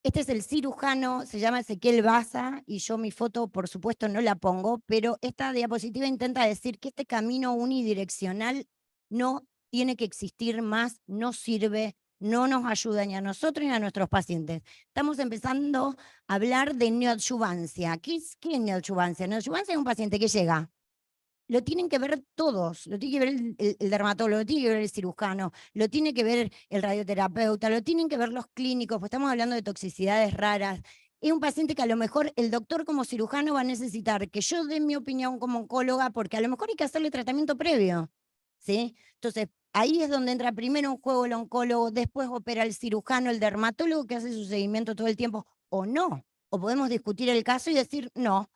Este es el cirujano, se llama Ezequiel Baza, y yo mi foto, por supuesto, no la pongo, pero esta diapositiva intenta decir que este camino unidireccional no tiene que existir más, no sirve, no nos ayuda ni a nosotros ni a nuestros pacientes. Estamos empezando a hablar de neoadyuvancia. ¿Qué es neoadyuvancia? Neoadyuvancia es un paciente que llega. Lo tienen que ver todos, lo tiene que ver el dermatólogo, lo tiene que ver el cirujano, lo tiene que ver el radioterapeuta, lo tienen que ver los clínicos, pues estamos hablando de toxicidades raras. Es un paciente que a lo mejor el doctor como cirujano va a necesitar que yo dé mi opinión como oncóloga, porque a lo mejor hay que hacerle tratamiento previo, ¿sí? Entonces, ahí es donde entra primero en juego el oncólogo, después opera el cirujano, el dermatólogo que hace su seguimiento todo el tiempo, o no. O podemos discutir el caso y decir, no,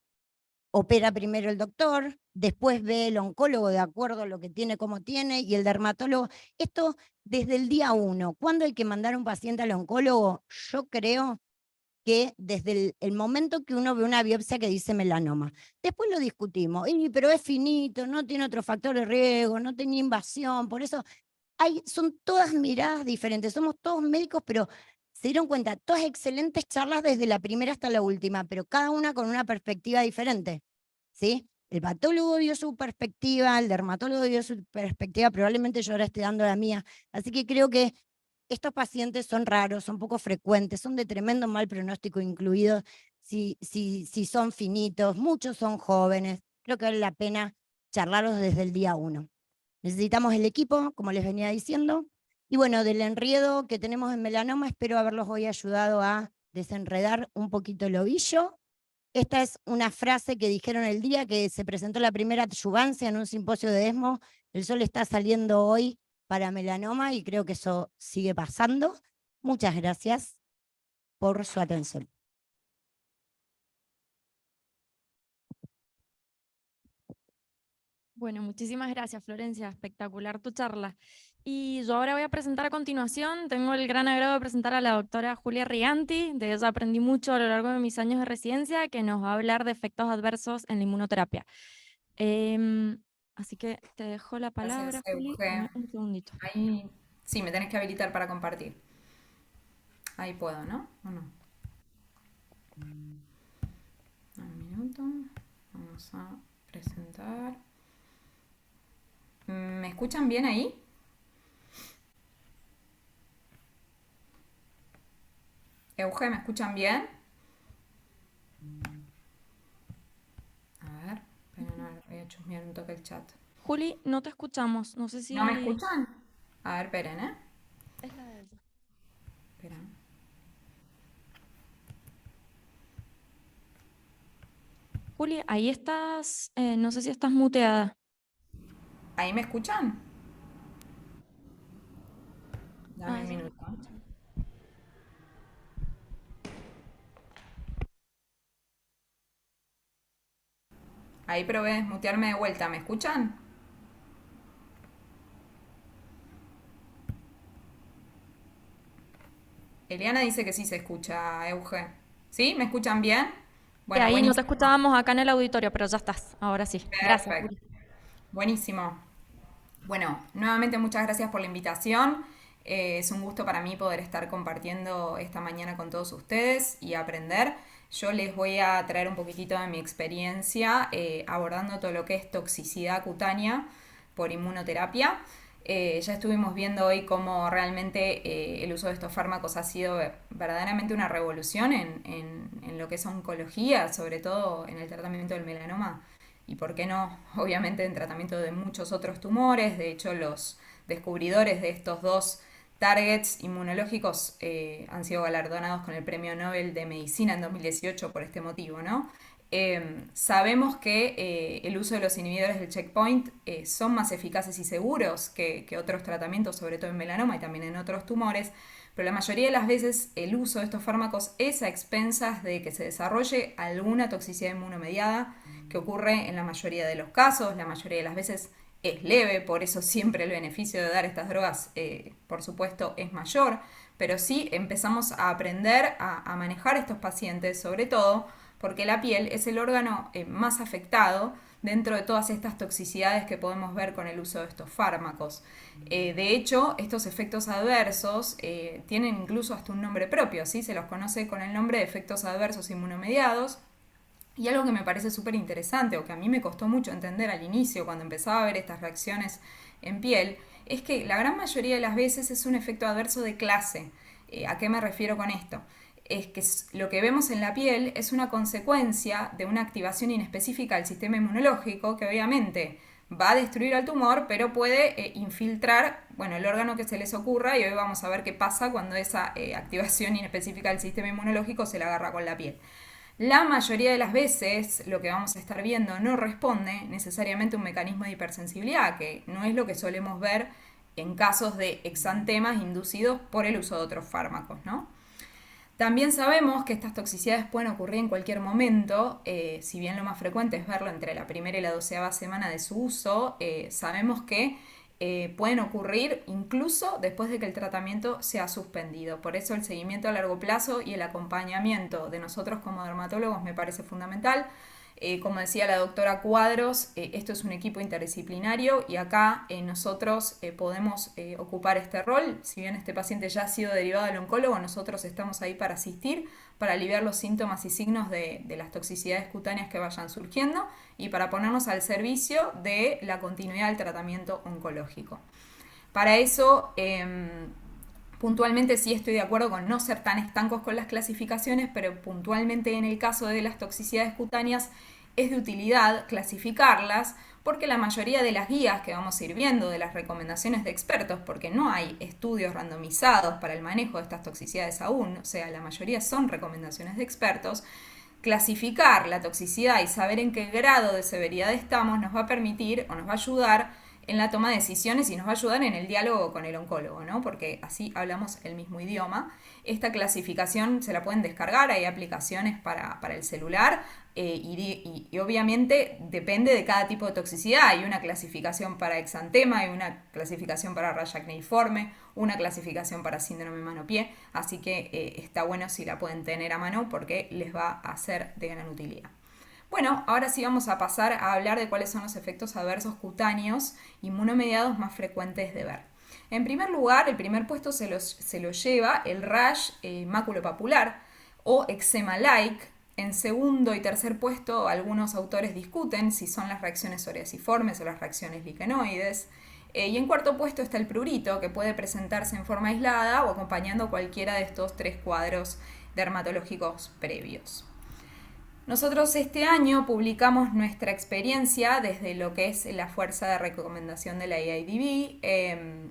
opera primero el doctor, después ve el oncólogo de acuerdo a lo que tiene, cómo tiene, y el dermatólogo. Esto desde el día 1. ¿Cuándo hay que mandar a un paciente al oncólogo? Yo creo que desde el momento que uno ve una biopsia que dice melanoma. Después lo discutimos, pero es finito, no tiene otro factor de riesgo, no tenía invasión, por eso son todas miradas diferentes, somos todos médicos, pero se dieron cuenta, todas excelentes charlas desde la primera hasta la última, pero cada una con una perspectiva diferente, ¿sí? El patólogo dio su perspectiva, el dermatólogo dio su perspectiva, probablemente yo ahora esté dando la mía, así que creo que estos pacientes son raros, son poco frecuentes, son de tremendo mal pronóstico incluidos, si son finitos, muchos son jóvenes, creo que vale la pena charlarlos desde el día 1. Necesitamos el equipo, como les venía diciendo, y bueno, del enredo que tenemos en melanoma, espero haberlos hoy ayudado a desenredar un poquito el ovillo. Esta es una frase que dijeron el día que se presentó la primera adyuvancia en un simposio de ESMO. El sol está saliendo hoy para melanoma y creo que eso sigue pasando. Muchas gracias por su atención. Bueno, muchísimas gracias, Florencia. Espectacular tu charla. Y yo ahora voy a presentar a continuación, tengo el gran agrado de presentar a la doctora Julia Riganti. De ella aprendí mucho a lo largo de mis años de residencia, que nos va a hablar de efectos adversos en la inmunoterapia. Así que te dejo la palabra, Gracias, Juli. Euge. Dame un segundito. Ahí sí, me tenés que habilitar para compartir. Ahí puedo, ¿no? ¿O no? Un minuto. Vamos a presentar. ¿Me escuchan bien ahí? Euge, ¿me escuchan bien? A ver, esperen, a ver, voy a chusmear un toque el chat. Juli, no te escuchamos. No sé si... ¿No me escuchan? A ver, esperen, ¿eh? Es la de ella. Esperen. Juli, ahí estás, no sé si estás muteada. ¿Ahí me escuchan? Dame un Ya me minuto. escuchan. Ahí probé desmutearme de vuelta. ¿Me escuchan? Eliana dice que sí se escucha, Euge. ¿Sí? ¿Me escuchan bien? Bueno, Ahí no te buenísimo. escuchábamos acá en el auditorio, pero ya estás. Ahora sí. Gracias, Perfecto. Juli. Buenísimo. Bueno, nuevamente muchas gracias por la invitación. Es un gusto para mí poder estar compartiendo esta mañana con todos ustedes y aprender. Yo les voy a traer un poquitito de mi experiencia abordando todo lo que es toxicidad cutánea por inmunoterapia. Ya estuvimos viendo hoy cómo realmente el uso de estos fármacos ha sido verdaderamente una revolución en lo que es oncología, sobre todo en el tratamiento del melanoma y por qué no, obviamente en tratamiento de muchos otros tumores. De hecho, los descubridores de estos dos targets inmunológicos han sido galardonados con el Premio Nobel de Medicina en 2018 por este motivo, ¿no? Sabemos que el uso de los inhibidores del checkpoint son más eficaces y seguros que otros tratamientos, sobre todo en melanoma y también en otros tumores, pero la mayoría de las veces el uso de estos fármacos es a expensas de que se desarrolle alguna toxicidad inmunomediada, que ocurre en la mayoría de los casos, la mayoría de las veces es leve, por eso siempre el beneficio de dar estas drogas, por supuesto, es mayor, pero sí empezamos a aprender a manejar estos pacientes, sobre todo porque la piel es el órgano más afectado dentro de todas estas toxicidades que podemos ver con el uso de estos fármacos. De hecho, estos efectos adversos tienen incluso hasta un nombre propio, ¿sí? Se los conoce con el nombre de efectos adversos inmunomediados. Y algo que me parece súper interesante, o que a mí me costó mucho entender al inicio cuando empezaba a ver estas reacciones en piel, es que la gran mayoría de las veces es un efecto adverso de clase. ¿A qué me refiero con esto? Es que lo que vemos en la piel es una consecuencia de una activación inespecífica del sistema inmunológico que obviamente va a destruir al tumor, pero puede infiltrar, bueno, el órgano que se les ocurra, y hoy vamos a ver qué pasa cuando esa activación inespecífica del sistema inmunológico se la agarra con la piel. La mayoría de las veces lo que vamos a estar viendo no responde necesariamente a un mecanismo de hipersensibilidad, que no es lo que solemos ver en casos de exantemas inducidos por el uso de otros fármacos, ¿no? También sabemos que estas toxicidades pueden ocurrir en cualquier momento, si bien lo más frecuente es verlo entre la primera y la 12ª semana de su uso, sabemos que pueden ocurrir incluso después de que el tratamiento sea suspendido. Por eso el seguimiento a largo plazo y el acompañamiento de nosotros como dermatólogos me parece fundamental. Como decía la doctora Cuadros, esto es un equipo interdisciplinario y acá nosotros podemos ocupar este rol. Si bien este paciente ya ha sido derivado al oncólogo, nosotros estamos ahí para asistir, para aliviar los síntomas y signos de las toxicidades cutáneas que vayan surgiendo y para ponernos al servicio de la continuidad del tratamiento oncológico. Para eso, puntualmente sí estoy de acuerdo con no ser tan estancos con las clasificaciones, pero puntualmente en el caso de las toxicidades cutáneas es de utilidad clasificarlas porque la mayoría de las guías que vamos a ir viendo, de las recomendaciones de expertos, porque no hay estudios randomizados para el manejo de estas toxicidades aún, o sea, la mayoría son recomendaciones de expertos, clasificar la toxicidad y saber en qué grado de severidad estamos nos va a permitir o nos va a ayudar en la toma de decisiones y nos va a ayudar en el diálogo con el oncólogo, ¿no? Porque así hablamos el mismo idioma. Esta clasificación se la pueden descargar, hay aplicaciones para el celular y obviamente depende de cada tipo de toxicidad. Hay una clasificación para exantema, hay una clasificación para raya acneiforme, una clasificación para síndrome mano-pie, así que está bueno si la pueden tener a mano porque les va a ser de gran utilidad. Bueno, ahora sí vamos a pasar a hablar de cuáles son los efectos adversos cutáneos inmunomediados más frecuentes de ver. En primer lugar, el primer puesto se lo lleva el rash maculopapular o eczema-like. En segundo y tercer puesto, algunos autores discuten si son las reacciones psoriasiformes o las reacciones liquenoides. Y en cuarto puesto está el prurito, que puede presentarse en forma aislada o acompañando cualquiera de estos 3 cuadros dermatológicos previos. Nosotros este año publicamos nuestra experiencia desde lo que es la fuerza de recomendación de la EIDB.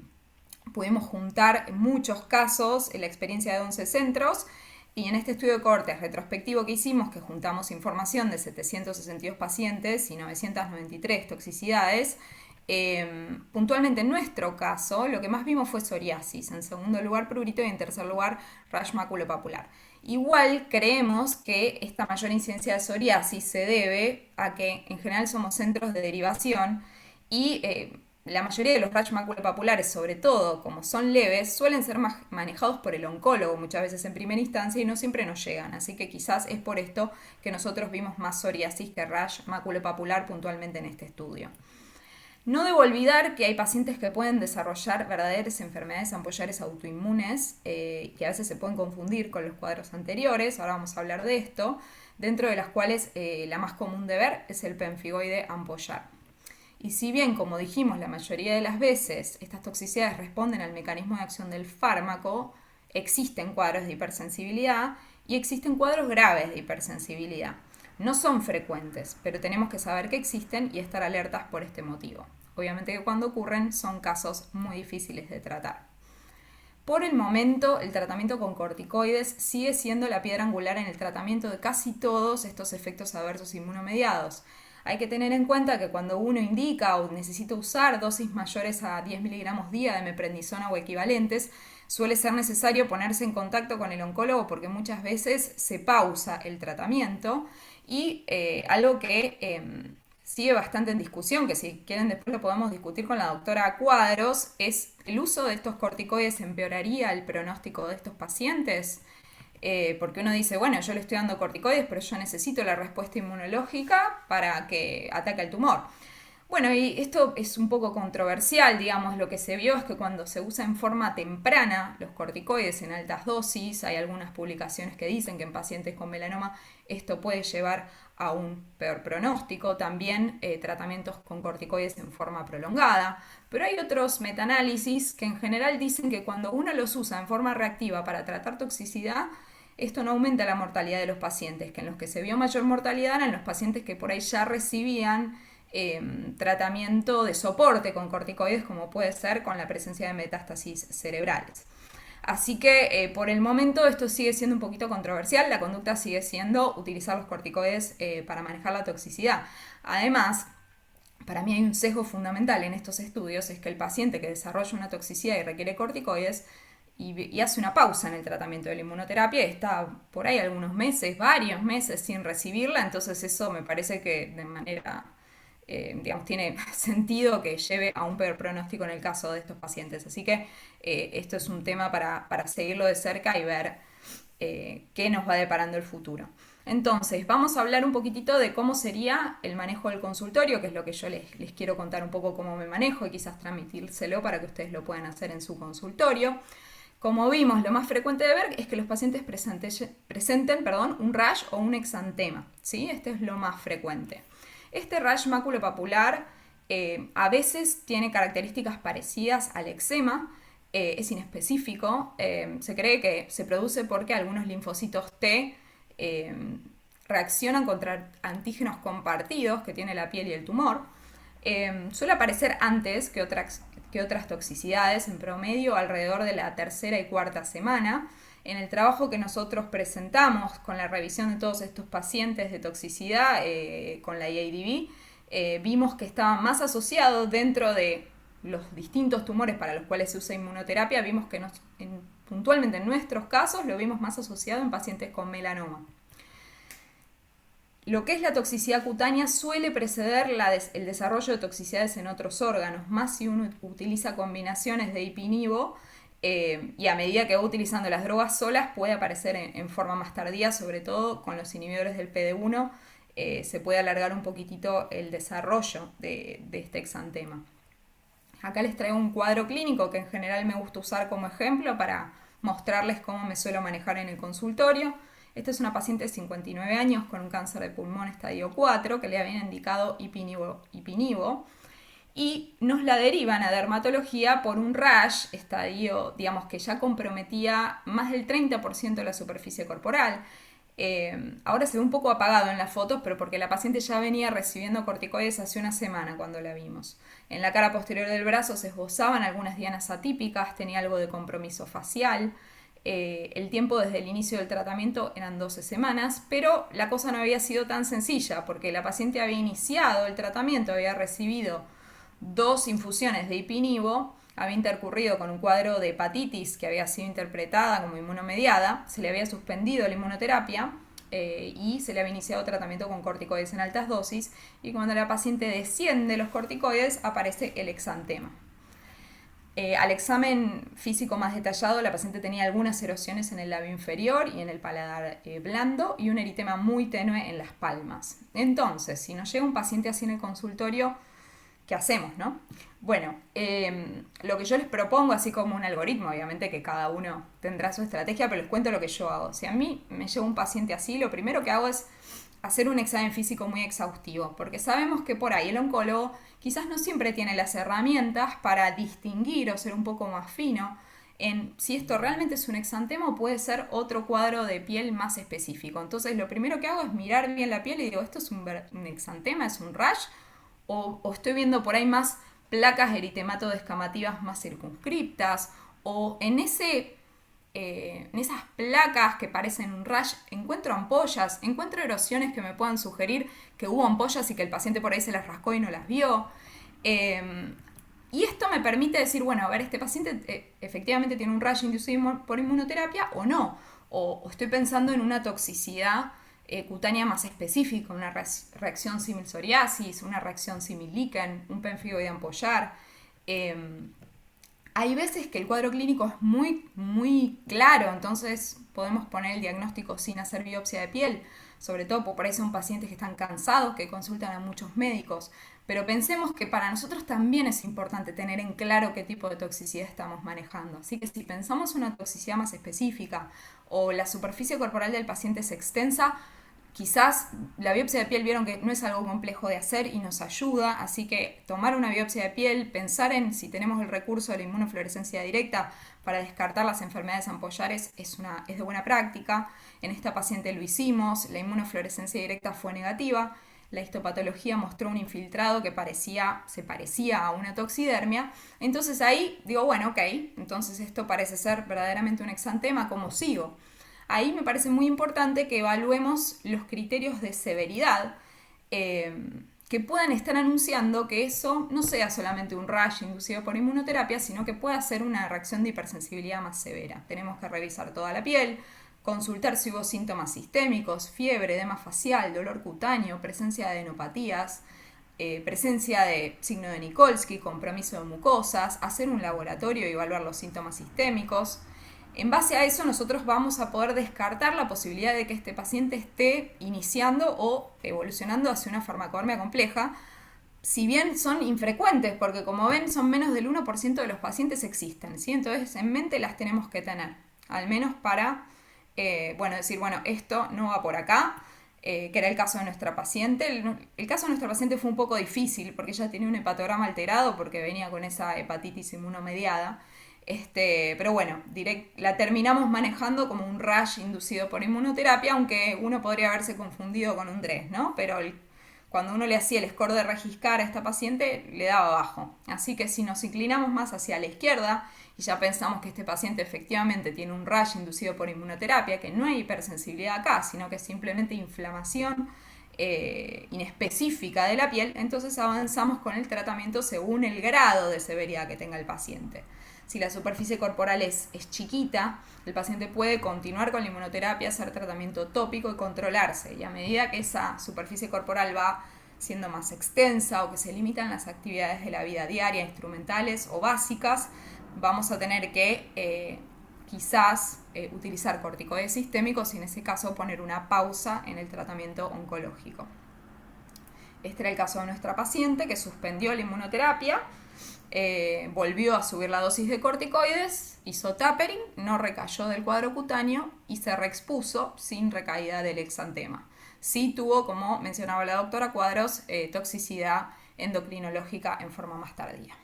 Pudimos juntar muchos casos, la experiencia de 11 centros, y en este estudio de cohortes retrospectivo que hicimos, que juntamos información de 762 pacientes y 993 toxicidades, puntualmente en nuestro caso, lo que más vimos fue psoriasis, en segundo lugar prurito y en tercer lugar rash maculopapular. Igual creemos que esta mayor incidencia de psoriasis se debe a que en general somos centros de derivación y la mayoría de los rash maculopapulares, sobre todo como son leves, suelen ser manejados por el oncólogo muchas veces en primera instancia y no siempre nos llegan. Así que quizás es por esto que nosotros vimos más psoriasis que rash maculopapular puntualmente en este estudio. No debo olvidar que hay pacientes que pueden desarrollar verdaderas enfermedades ampollares autoinmunes que a veces se pueden confundir con los cuadros anteriores, ahora vamos a hablar de esto, dentro de las cuales la más común de ver es el pemfigoide ampollar. Y si bien, como dijimos, la mayoría de las veces estas toxicidades responden al mecanismo de acción del fármaco, existen cuadros de hipersensibilidad y existen cuadros graves de hipersensibilidad. No son frecuentes, pero tenemos que saber que existen y estar alertas por este motivo. Obviamente que cuando ocurren son casos muy difíciles de tratar. Por el momento, el tratamiento con corticoides sigue siendo la piedra angular en el tratamiento de casi todos estos efectos adversos inmunomediados. Hay que tener en cuenta que cuando uno indica o necesita usar dosis mayores a 10 miligramos día de meprednisona o equivalentes, suele ser necesario ponerse en contacto con el oncólogo porque muchas veces se pausa el tratamiento. Y algo que sigue bastante en discusión, que si quieren después lo podemos discutir con la doctora Cuadros, es el uso de estos corticoides empeoraría el pronóstico de estos pacientes. Porque uno dice, bueno, yo le estoy dando corticoides, pero yo necesito la respuesta inmunológica para que ataque el tumor. Bueno, y esto es un poco controversial, digamos, lo que se vio es que cuando se usa en forma temprana los corticoides en altas dosis, hay algunas publicaciones que dicen que en pacientes con melanoma esto puede llevar a un peor pronóstico, también tratamientos con corticoides en forma prolongada, pero hay otros metaanálisis que en general dicen que cuando uno los usa en forma reactiva para tratar toxicidad, esto no aumenta la mortalidad de los pacientes, que en los que se vio mayor mortalidad eran los pacientes que por ahí ya recibían tratamiento de soporte con corticoides, como puede ser con la presencia de metástasis cerebrales. Así que por el momento esto sigue siendo un poquito controversial, la conducta sigue siendo utilizar los corticoides para manejar la toxicidad. Además, para mí hay un sesgo fundamental en estos estudios, es que el paciente que desarrolla una toxicidad y requiere corticoides y hace una pausa en el tratamiento de la inmunoterapia, está por ahí algunos meses, varios meses sin recibirla, entonces eso me parece que de manera... digamos, tiene sentido que lleve a un peor pronóstico en el caso de estos pacientes. Así que esto es un tema para seguirlo de cerca y ver qué nos va deparando el futuro. Entonces, vamos a hablar un poquitito de cómo sería el manejo del consultorio, que es lo que yo les quiero contar un poco cómo me manejo y quizás transmitírselo para que ustedes lo puedan hacer en su consultorio. Como vimos, lo más frecuente de ver es que los pacientes presenten un rash o un exantema, ¿sí? Este es lo más frecuente. Este rash maculopapular a veces tiene características parecidas al eczema, es inespecífico, se cree que se produce porque algunos linfocitos T reaccionan contra antígenos compartidos que tiene la piel y el tumor. Suele aparecer antes que otras toxicidades, en promedio alrededor de la tercera y cuarta semana. En el trabajo que nosotros presentamos con la revisión de todos estos pacientes de toxicidad con la EIDB, vimos que estaba más asociado dentro de los distintos tumores para los cuales se usa inmunoterapia, vimos que puntualmente en nuestros casos lo vimos más asociado en pacientes con melanoma. Lo que es la toxicidad cutánea suele preceder el desarrollo de toxicidades en otros órganos, más si uno utiliza combinaciones de ipinivo, y a medida que va utilizando las drogas solas puede aparecer en forma más tardía, sobre todo con los inhibidores del PD-1, se puede alargar un poquitito el desarrollo de este exantema. Acá les traigo un cuadro clínico que en general me gusta usar como ejemplo para mostrarles cómo me suelo manejar en el consultorio. Esta es una paciente de 59 años con un cáncer de pulmón estadio 4 que le habían indicado ipinivo y nos la derivan a dermatología por un rash estadio, digamos, que ya comprometía más del 30% de la superficie corporal. Ahora se ve un poco apagado en las fotos, pero porque la paciente ya venía recibiendo corticoides hace una semana cuando la vimos. En la cara posterior del brazo se esbozaban algunas dianas atípicas, tenía algo de compromiso facial. El tiempo desde el inicio del tratamiento eran 12 semanas, pero la cosa no había sido tan sencilla porque la paciente había iniciado el tratamiento, había recibido 2 infusiones de ipinivo, había intercurrido con un cuadro de hepatitis que había sido interpretada como inmunomediada, se le había suspendido la inmunoterapia y se le había iniciado tratamiento con corticoides en altas dosis, y cuando la paciente desciende los corticoides aparece el exantema. Al examen físico más detallado, la paciente tenía algunas erosiones en el labio inferior y en el paladar blando y un eritema muy tenue en las palmas. Entonces, si nos llega un paciente así en el consultorio, ¿qué hacemos, no? Bueno, lo que yo les propongo, así como un algoritmo, obviamente que cada uno tendrá su estrategia, pero les cuento lo que yo hago. Si a mí me llega un paciente así, lo primero que hago es hacer un examen físico muy exhaustivo, porque sabemos que por ahí el oncólogo quizás no siempre tiene las herramientas para distinguir o ser un poco más fino en si esto realmente es un exantema o puede ser otro cuadro de piel más específico. Entonces lo primero que hago es mirar bien la piel y digo, ¿esto es un exantema, es un rash? O estoy viendo por ahí más placas eritematodo-descamativas más circunscriptas, o en esas placas que parecen un rash encuentro ampollas, encuentro erosiones que me puedan sugerir que hubo ampollas y que el paciente por ahí se las rascó y no las vio. Y esto me permite decir, bueno, a ver, este paciente efectivamente tiene un rash inducido por inmunoterapia o no, o estoy pensando en una toxicidad cutánea más específica, una reacción símil psoriasis, una reacción símil líquen, un pemfigoide ampollar. Hay veces que el cuadro clínico es muy, muy claro, entonces podemos poner el diagnóstico sin hacer biopsia de piel, sobre todo por ahí son pacientes que están cansados, que consultan a muchos médicos, pero pensemos que para nosotros también es importante tener en claro qué tipo de toxicidad estamos manejando. Así que si pensamos una toxicidad más específica o la superficie corporal del paciente es extensa, quizás la biopsia de piel vieron que no es algo complejo de hacer y nos ayuda, así que tomar una biopsia de piel, pensar en si tenemos el recurso de la inmunofluorescencia directa para descartar las enfermedades ampollares es de buena práctica. En esta paciente lo hicimos, la inmunofluorescencia directa fue negativa, la histopatología mostró un infiltrado que se parecía a una toxidermia, entonces ahí digo, bueno, ok, entonces esto parece ser verdaderamente un exantema, ¿cómo sigo? Ahí me parece muy importante que evaluemos los criterios de severidad que puedan estar anunciando que eso no sea solamente un rash inducido por inmunoterapia, sino que pueda ser una reacción de hipersensibilidad más severa. Tenemos que revisar toda la piel, consultar si hubo síntomas sistémicos, fiebre, edema facial, dolor cutáneo, presencia de adenopatías, presencia de signo de Nikolsky, compromiso de mucosas, hacer un laboratorio y evaluar los síntomas sistémicos. En base a eso nosotros vamos a poder descartar la posibilidad de que este paciente esté iniciando o evolucionando hacia una farmacodermia compleja, si bien son infrecuentes, porque como ven son menos del 1% de los pacientes existen, ¿sí? Entonces en mente las tenemos que tener, al menos para decir, bueno, esto no va por acá, que era el caso de nuestra paciente. El caso de nuestra paciente fue un poco difícil porque ella tenía un hepatograma alterado porque venía con esa hepatitis inmunomediada. Pero bueno, la terminamos manejando como un rash inducido por inmunoterapia, aunque uno podría haberse confundido con un DRES, ¿no? Pero cuando uno le hacía el score de Registcar a esta paciente, le daba bajo. Así que si nos inclinamos más hacia la izquierda y ya pensamos que este paciente efectivamente tiene un rash inducido por inmunoterapia, que no hay hipersensibilidad acá, sino que es simplemente inflamación inespecífica de la piel, entonces avanzamos con el tratamiento según el grado de severidad que tenga el paciente. Si la superficie corporal es chiquita, el paciente puede continuar con la inmunoterapia, hacer tratamiento tópico y controlarse. Y a medida que esa superficie corporal va siendo más extensa o que se limitan las actividades de la vida diaria, instrumentales o básicas, vamos a tener que quizás utilizar corticoides sistémicos y en ese caso poner una pausa en el tratamiento oncológico. Este era el caso de nuestra paciente que suspendió la inmunoterapia, volvió a subir la dosis de corticoides, hizo tapering, no recayó del cuadro cutáneo y se reexpuso sin recaída del exantema. Sí tuvo, como mencionaba la doctora Cuadros, toxicidad endocrinológica en forma más tardía.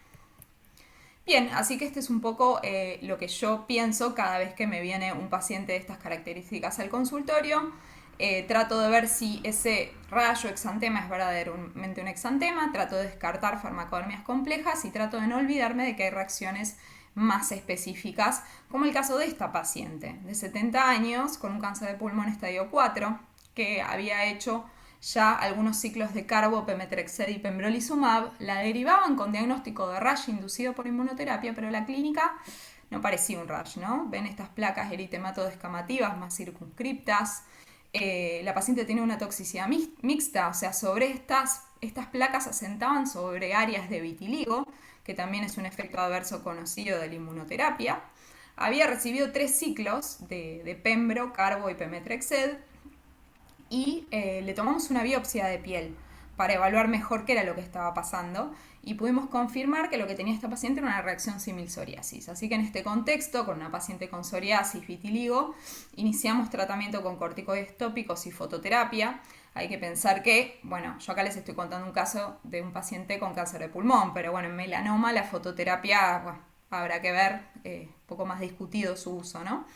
Bien, así que este es un poco lo que yo pienso cada vez que me viene un paciente de estas características al consultorio. Trato de ver si ese rayo exantema es verdaderamente un exantema, trato de descartar farmacodermias complejas y trato de no olvidarme de que hay reacciones más específicas, como el caso de esta paciente de 70 años con un cáncer de pulmón estadio 4, que había hecho ya algunos ciclos de carbopemetrexed y pembrolizumab, la derivaban con diagnóstico de rash inducido por inmunoterapia, pero la clínica no parecía un rash, ¿no? Ven estas placas eritematodo-descamativas más circunscriptas. La paciente tiene una toxicidad mixta, o sea, sobre estas placas asentaban sobre áreas de vitiligo, que también es un efecto adverso conocido de la inmunoterapia. Había recibido 3 ciclos de pembro, carbo y pemetrexed y le tomamos una biopsia de piel para evaluar mejor qué era lo que estaba pasando y pudimos confirmar que lo que tenía esta paciente era una reacción simil-psoriasis. Así que en este contexto, con una paciente con psoriasis, vitiligo, iniciamos tratamiento con corticoides tópicos y fototerapia. Hay que pensar que, bueno, yo acá les estoy contando un caso de un paciente con cáncer de pulmón, pero bueno, en melanoma la fototerapia, bueno, habrá que ver, un poco más discutido su uso, ¿no?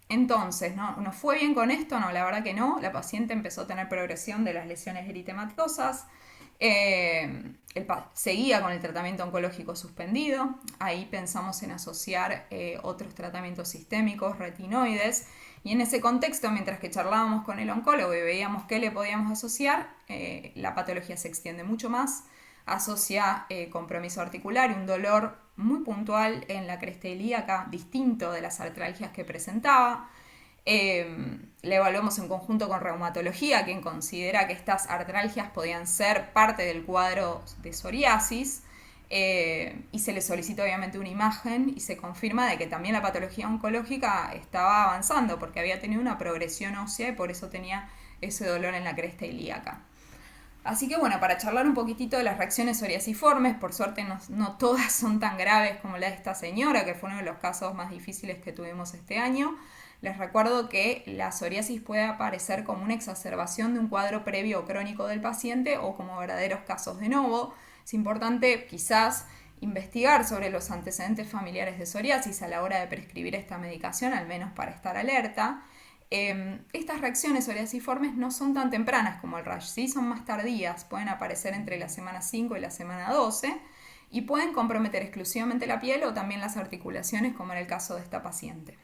Entonces, ¿no fue bien con esto? No, la verdad que no. La paciente empezó a tener progresión de las lesiones eritematosas. Seguía con el tratamiento oncológico suspendido. Ahí pensamos en asociar otros tratamientos sistémicos, retinoides. Y en ese contexto, mientras que charlábamos con el oncólogo y veíamos qué le podíamos asociar, la patología se extiende mucho más. Asocia compromiso articular y un dolor muy puntual en la cresta ilíaca, distinto de las artralgias que presentaba. Le evaluamos en conjunto con reumatología, quien considera que estas artralgias podían ser parte del cuadro de psoriasis, y se le solicita obviamente una imagen y se confirma de que también la patología oncológica estaba avanzando porque había tenido una progresión ósea y por eso tenía ese dolor en la cresta ilíaca. Así que bueno, para charlar un poquitito de las reacciones psoriasiformes, por suerte no todas son tan graves como la de esta señora, que fue uno de los casos más difíciles que tuvimos este año. Les recuerdo que la psoriasis puede aparecer como una exacerbación de un cuadro previo o crónico del paciente o como verdaderos casos de novo. Es importante quizás investigar sobre los antecedentes familiares de psoriasis a la hora de prescribir esta medicación, al menos para estar alerta. Estas reacciones psoriasiformes no son tan tempranas como el rash, ¿sí? Son más tardías, pueden aparecer entre la semana 5 y la semana 12 y pueden comprometer exclusivamente la piel o también las articulaciones, como en el caso de esta paciente.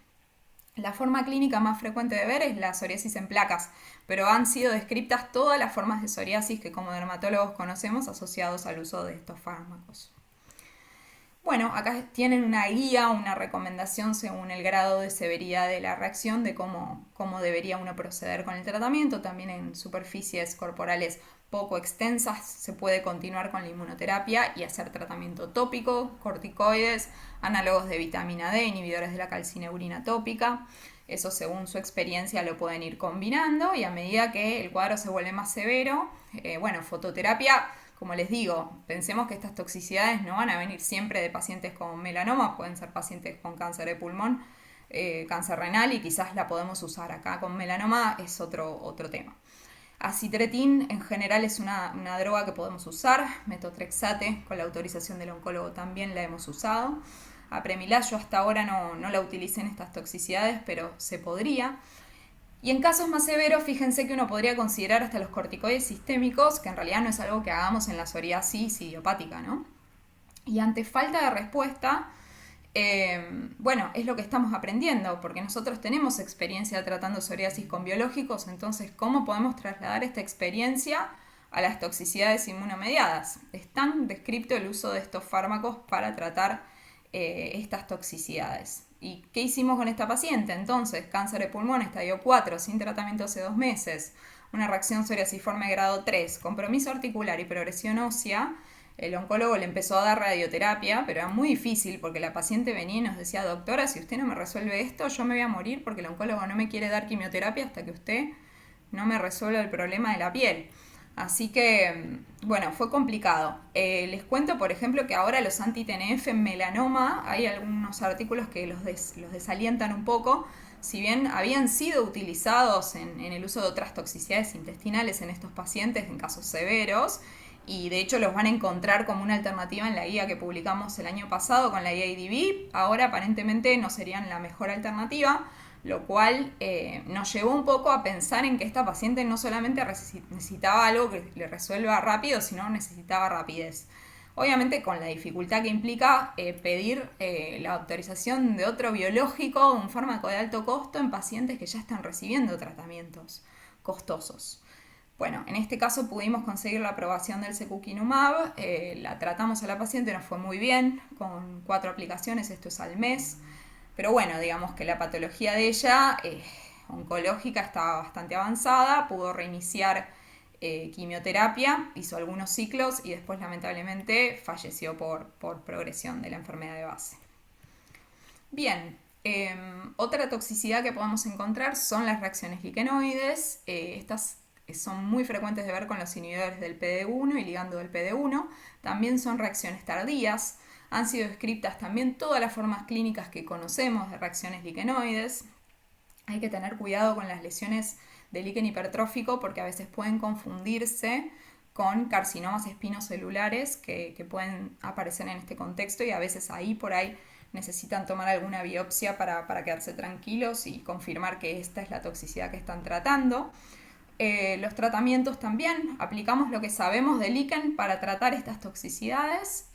La forma clínica más frecuente de ver es la psoriasis en placas, pero han sido descritas todas las formas de psoriasis que como dermatólogos conocemos asociados al uso de estos fármacos. Bueno, acá tienen una guía, una recomendación según el grado de severidad de la reacción de cómo debería uno proceder con el tratamiento. También en superficies corporales poco extensas se puede continuar con la inmunoterapia y hacer tratamiento tópico, corticoides, análogos de vitamina D, inhibidores de la calcineurina tópica. Eso según su experiencia lo pueden ir combinando y a medida que el cuadro se vuelve más severo, fototerapia. Como les digo, pensemos que estas toxicidades no van a venir siempre de pacientes con melanoma, pueden ser pacientes con cáncer de pulmón, cáncer renal y quizás la podemos usar acá con melanoma, es otro tema. Acitretin en general es una droga que podemos usar, metotrexate con la autorización del oncólogo también la hemos usado. Apremilast yo hasta ahora no la utilicé en estas toxicidades, pero se podría. Y en casos más severos, fíjense que uno podría considerar hasta los corticoides sistémicos, que en realidad no es algo que hagamos en la psoriasis idiopática, ¿no? Y ante falta de respuesta, bueno, es lo que estamos aprendiendo, porque nosotros tenemos experiencia tratando psoriasis con biológicos, entonces, ¿cómo podemos trasladar esta experiencia a las toxicidades inmunomediadas? Es tan descripto el uso de estos fármacos para tratar estas toxicidades. ¿Y qué hicimos con esta paciente? Entonces, cáncer de pulmón, estadio 4, sin tratamiento hace 2 meses, una reacción psoriasiforme grado 3, compromiso articular y progresión ósea. El oncólogo le empezó a dar radioterapia, pero era muy difícil porque la paciente venía y nos decía: doctora, si usted no me resuelve esto, yo me voy a morir porque el oncólogo no me quiere dar quimioterapia hasta que usted no me resuelva el problema de la piel. Así que, bueno, fue complicado. Les cuento, por ejemplo, que ahora los anti-TNF en melanoma, hay algunos artículos que los desalientan un poco. Si bien habían sido utilizados en el uso de otras toxicidades intestinales en estos pacientes en casos severos, y de hecho los van a encontrar como una alternativa en la guía que publicamos el año pasado con la IADB, ahora aparentemente no serían la mejor alternativa, lo cual nos llevó un poco a pensar en que esta paciente no solamente necesitaba algo que le resuelva rápido, sino necesitaba rapidez. Obviamente con la dificultad que implica pedir la autorización de otro biológico, un fármaco de alto costo en pacientes que ya están recibiendo tratamientos costosos. Bueno, en este caso pudimos conseguir la aprobación del secukinumab, la tratamos a la paciente, nos fue muy bien, con 4 aplicaciones, esto es al mes, pero bueno, digamos que la patología de ella, oncológica, estaba bastante avanzada, pudo reiniciar quimioterapia, hizo algunos ciclos y después lamentablemente falleció por progresión de la enfermedad de base. Bien, otra toxicidad que podemos encontrar son las reacciones liquenoides. Estas son muy frecuentes de ver con los inhibidores del PD-1 y ligando del PD-1. También son reacciones tardías. Han sido descritas también todas las formas clínicas que conocemos de reacciones liquenoides. Hay que tener cuidado con las lesiones de líquen hipertrófico porque a veces pueden confundirse con carcinomas espinocelulares que pueden aparecer en este contexto, y a veces ahí por ahí necesitan tomar alguna biopsia para quedarse tranquilos y confirmar que esta es la toxicidad que están tratando. Los tratamientos también, aplicamos lo que sabemos de líquen para tratar estas toxicidades,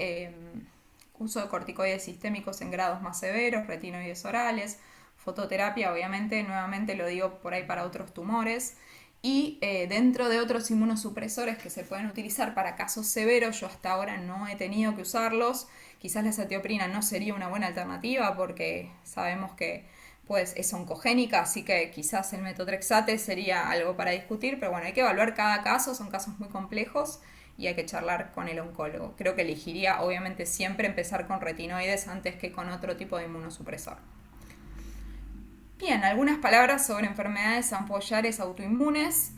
uso de corticoides sistémicos en grados más severos, retinoides orales, fototerapia, obviamente, nuevamente lo digo por ahí para otros tumores, y dentro de otros inmunosupresores que se pueden utilizar para casos severos, yo hasta ahora no he tenido que usarlos. Quizás la azatioprina no sería una buena alternativa porque sabemos que pues es oncogénica, así que quizás el metotrexate sería algo para discutir, pero bueno, hay que evaluar cada caso, son casos muy complejos y hay que charlar con el oncólogo. Creo que elegiría obviamente siempre empezar con retinoides antes que con otro tipo de inmunosupresor. Bien, algunas palabras sobre enfermedades ampollares autoinmunes.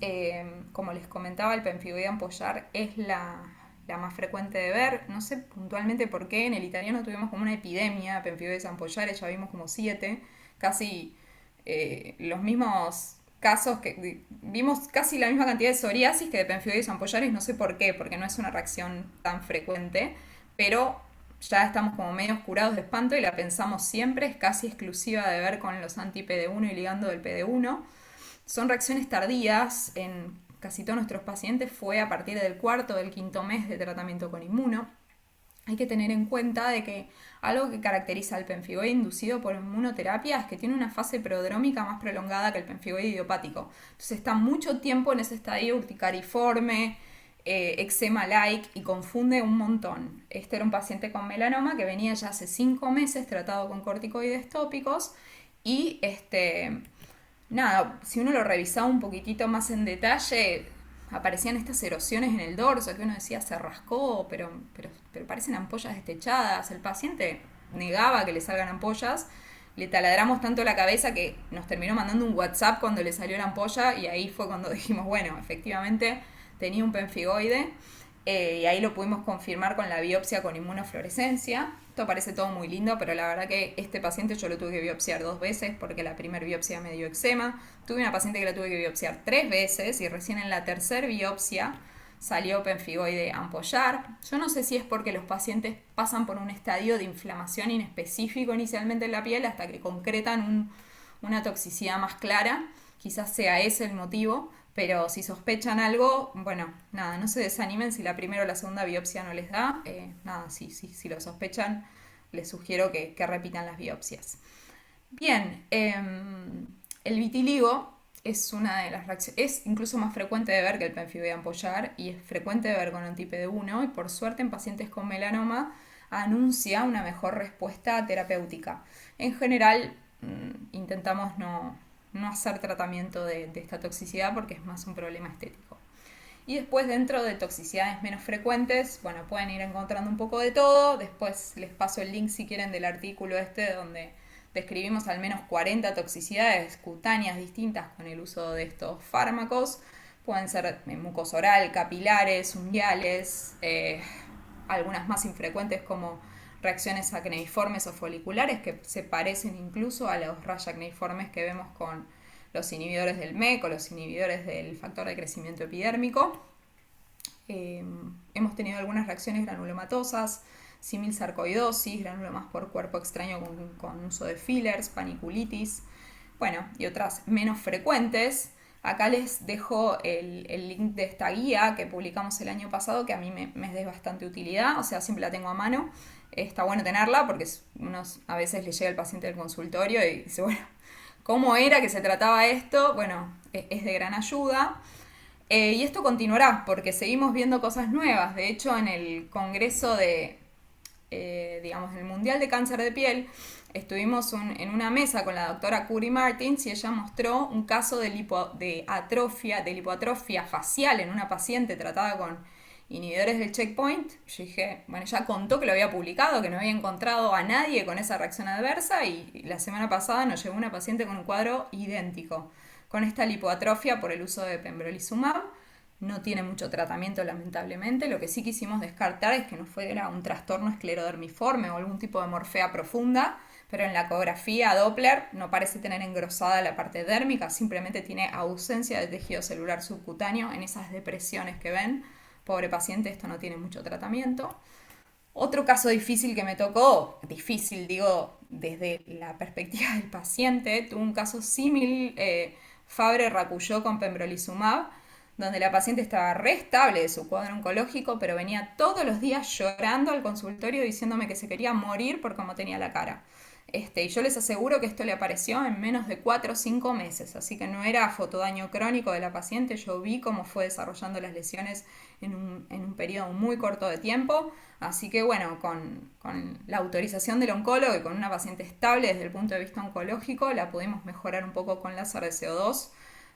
Como les comentaba, el pemfigoide ampollar es la más frecuente de ver. No sé puntualmente por qué, en el italiano tuvimos como una epidemia de pemfigoides ampollares, ya vimos como 7, casi los mismos casos, que vimos casi la misma cantidad de psoriasis que de pemfigoides ampollares, no sé por qué, porque no es una reacción tan frecuente, pero ya estamos como medio curados de espanto y la pensamos siempre, es casi exclusiva de ver con los anti-PD1 y ligando del PD1. Son reacciones tardías, en casi todos nuestros pacientes fue a partir del 4º o del 5º mes de tratamiento con inmuno. Hay que tener en cuenta de que algo que caracteriza al pemfigoide inducido por inmunoterapia es que tiene una fase prodrómica más prolongada que el pemfigoide idiopático. Entonces está mucho tiempo en ese estadio urticariforme, eczema-like, y confunde un montón. Este era un paciente con melanoma que venía ya hace 5 meses tratado con corticoides tópicos y nada, si uno lo revisaba un poquitito más en detalle, aparecían estas erosiones en el dorso que uno decía se rascó, pero parecen ampollas destechadas. El paciente negaba que le salgan ampollas, le taladramos tanto la cabeza que nos terminó mandando un WhatsApp cuando le salió la ampolla, y ahí fue cuando dijimos, bueno, efectivamente tenía un pemfigoide, y ahí lo pudimos confirmar con la biopsia con inmunofluorescencia. Esto parece todo muy lindo, pero la verdad que este paciente yo lo tuve que biopsiar 2 veces porque la primera biopsia me dio eczema. Tuve una paciente que la tuve que biopsiar 3 veces y recién en la tercera biopsia salió pemfigoide ampollar. Yo no sé si es porque los pacientes pasan por un estadio de inflamación inespecífico inicialmente en la piel hasta que concretan una toxicidad más clara. Quizás sea ese el motivo, pero si sospechan algo, bueno, nada, no se desanimen si la primera o la segunda biopsia no les da. Nada, si lo sospechan, les sugiero que repitan las biopsias. Bien, el vitiligo es una de las reacciones, es incluso más frecuente de ver que el pemfibray ampollar y es frecuente de ver con anti-PD1 y por suerte en pacientes con melanoma anuncia una mejor respuesta terapéutica. En general intentamos no hacer tratamiento de esta toxicidad porque es más un problema estético. Y después dentro de toxicidades menos frecuentes, bueno, pueden ir encontrando un poco de todo. Después les paso el link si quieren del artículo donde describimos al menos 40 toxicidades cutáneas distintas con el uso de estos fármacos. Pueden ser mucosa oral, capilares, unguiales, algunas más infrecuentes como reacciones acneiformes o foliculares que se parecen incluso a los rayas acneiformes que vemos con los inhibidores del MEC o los inhibidores del factor de crecimiento epidérmico. Hemos tenido algunas reacciones granulomatosas, similsarcoidosis, granulomas por cuerpo extraño con uso de fillers, paniculitis, bueno, y otras menos frecuentes. Acá les dejo el link de esta guía que publicamos el año pasado, que a mí me es de bastante utilidad, o sea, siempre la tengo a mano. Está bueno tenerla porque a veces le llega el paciente del consultorio y dice, bueno, ¿cómo era que se trataba esto? Bueno, es de gran ayuda. Y esto continuará porque seguimos viendo cosas nuevas. De hecho, en el congreso digamos, el Mundial de Cáncer de Piel, estuvimos en una mesa con la doctora Curry Martins y ella mostró un caso de lipoatrofia facial en una paciente tratada con inhibidores del checkpoint. Yo dije, bueno, ella contó que lo había publicado, que no había encontrado a nadie con esa reacción adversa y la semana pasada nos llegó una paciente con un cuadro idéntico, con esta lipoatrofia por el uso de pembrolizumab. No tiene mucho tratamiento, lamentablemente. Lo que sí quisimos descartar es que no fuera un trastorno esclerodermiforme o algún tipo de morfea profunda, pero en la ecografía Doppler no parece tener engrosada la parte dérmica, simplemente tiene ausencia de tejido celular subcutáneo en esas depresiones que ven. Pobre paciente, esto no tiene mucho tratamiento. Otro caso difícil que me tocó, difícil digo desde la perspectiva del paciente, tuvo un caso símil Fabre-Raculló con pembrolizumab, donde la paciente estaba re estable de su cuadro oncológico, pero venía todos los días llorando al consultorio diciéndome que se quería morir por cómo tenía la cara. Y yo les aseguro que esto le apareció en menos de 4 o 5 meses, así que no era fotodaño crónico de la paciente. Yo vi cómo fue desarrollando las lesiones en un periodo muy corto de tiempo, así que bueno, con la autorización del oncólogo y con una paciente estable desde el punto de vista oncológico, la pudimos mejorar un poco con láser de CO2,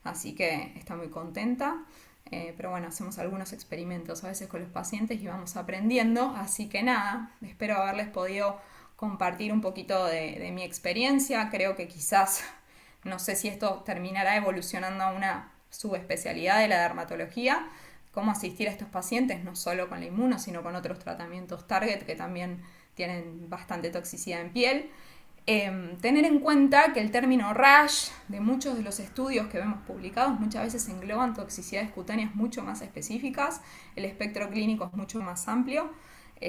así que está muy contenta. Pero bueno, hacemos algunos experimentos a veces con los pacientes y vamos aprendiendo, así que nada, espero haberles podido compartir un poquito de mi experiencia. Creo que quizás, no sé si esto terminará evolucionando a una subespecialidad de la dermatología, cómo asistir a estos pacientes, no solo con la inmuno, sino con otros tratamientos target que también tienen bastante toxicidad en piel. Tener en cuenta que el término rash de muchos de los estudios que vemos publicados muchas veces engloban toxicidades cutáneas mucho más específicas, el espectro clínico es mucho más amplio.